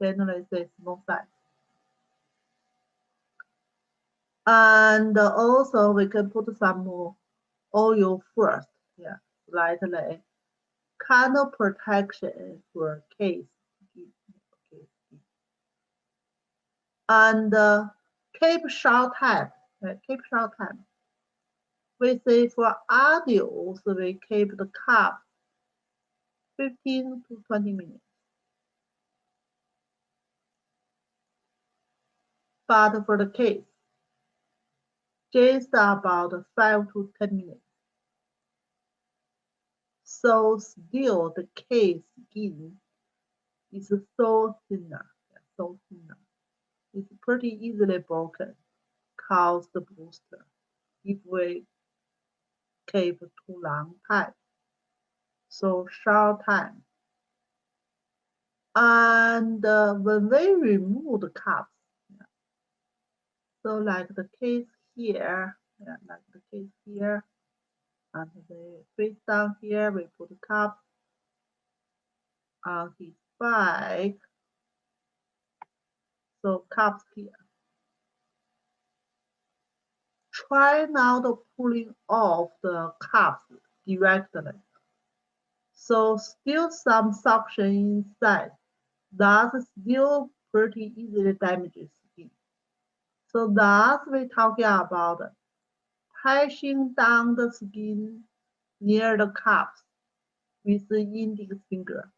Generally say small size. And also we can put some oil first, yeah, slightly, kind of protection for case. And keep short time, keep short time. We say for adults, we keep the cup 15 to 20 minutes. But for the case, just about 5 to 10 minutes. So still the case skin is so thinner, so thinner. It's pretty easily broken, cause the booster if we keep too long time. So short time. And when we remove the cups, yeah, so like the case here, yeah, like the case here, and the face down here, we put the cup on his back. So cups here. Try not pulling off the cups directly. So still some suction inside. That's still pretty easily damages skin. So that's we talking about pressing down the skin near the cups with the index finger,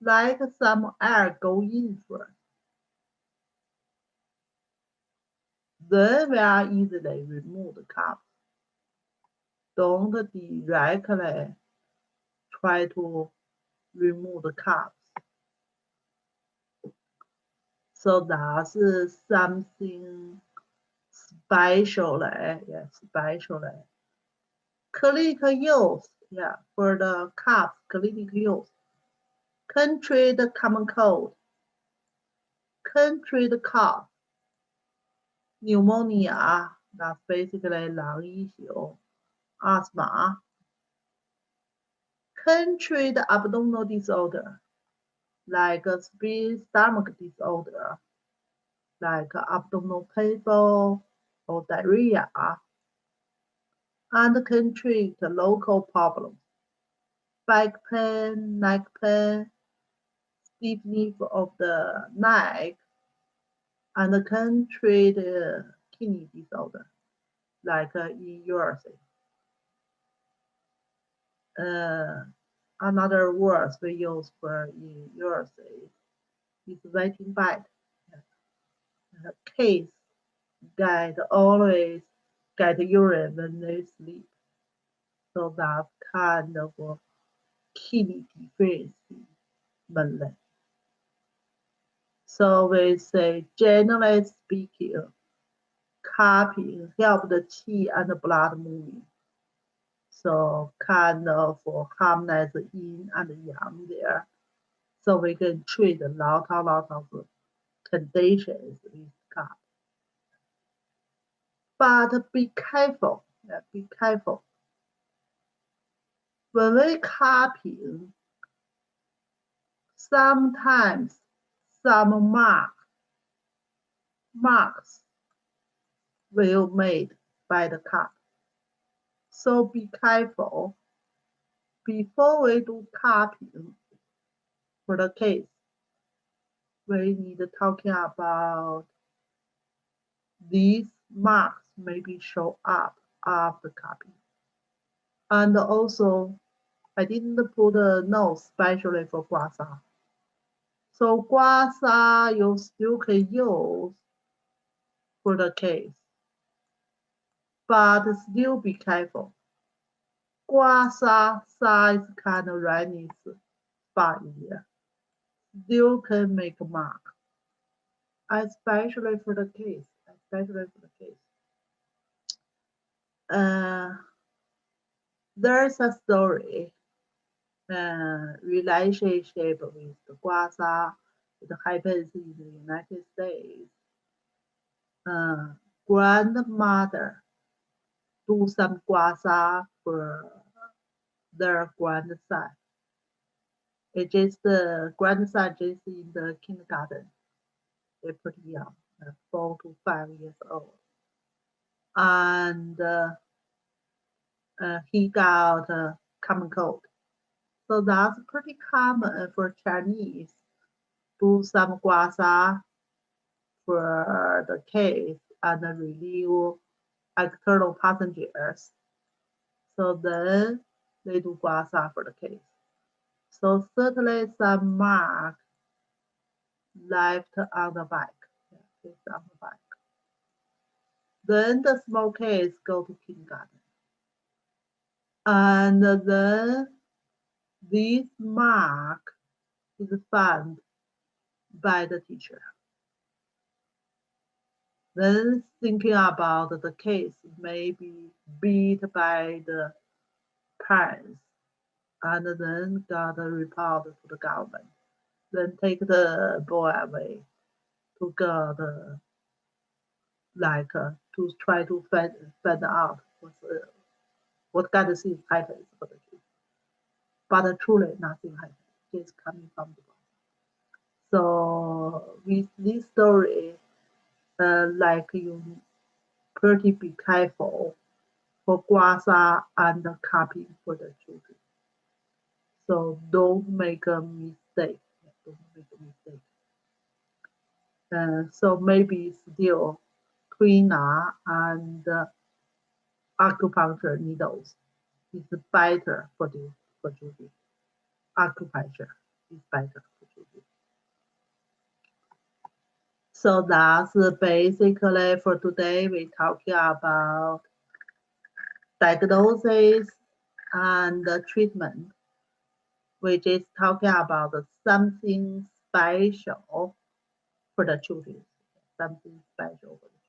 like some air go in first. Then we are easily remove the cups. Don't directly try to remove the cups. So that's something specially, yeah, specially. Clinical use, yeah, for the cups, clinical use. Can treat the common cold, can treat the cough, pneumonia, that's basically lung issue, asthma, can treat abdominal disorder, like a spleen stomach disorder, like abdominal pain or diarrhea, and can treat local problems, back pain, neck pain, stiffness of the neck, and can treat kidney disorder, like in urology. Another word we use for in urology is wetting bed. Case get always get urine when they sleep. So that's kind of a kidney deficiency mainly. So we say, generally speaking, cupping help the qi and the blood moving. So kind of harmonize the yin and the yang there. So we can treat a lot of conditions with cup. But be careful, yeah, be careful. When we cupping, sometimes some marks will made by the cup. So be careful before we do cupping. For the case, we need to talking about these marks maybe show up after cupping. And also, I didn't put a note especially for guasa. So guasa you still can use for the case, but still be careful. Guasa size kind of redness spot in here. Still can make a mark, especially for the case, especially for the case. There's a story, relationship with the guasa. It happens in the United States. Grandmother do some guasa for their grandson. It just the grandson just in the kindergarten. They're pretty young, 4 to 5 years old. and he got a common cold. So that's pretty common for Chinese. Do some guasa for the case and relieve external passengers. So then they do guasa for the case. So certainly some mark left on the back. Yeah, it's on the back. Then the small case go to kindergarten. And then this mark is found by the teacher. Then thinking about the case may be beat by the parents, and then got a report to the government. Then take the boy away to get to try to find out what kind of thing happens for the kid. But truly nothing happened. It's coming from the body. So with this story, you pretty be careful for guasa and cupping for the children. So don't make a mistake. Don't make a mistake. So maybe still quina and acupuncture needles is better for children. Acupuncture is better for children. So that's basically for today. We're talking about diagnosis and treatment, which is talking about something special for the children. Something special for the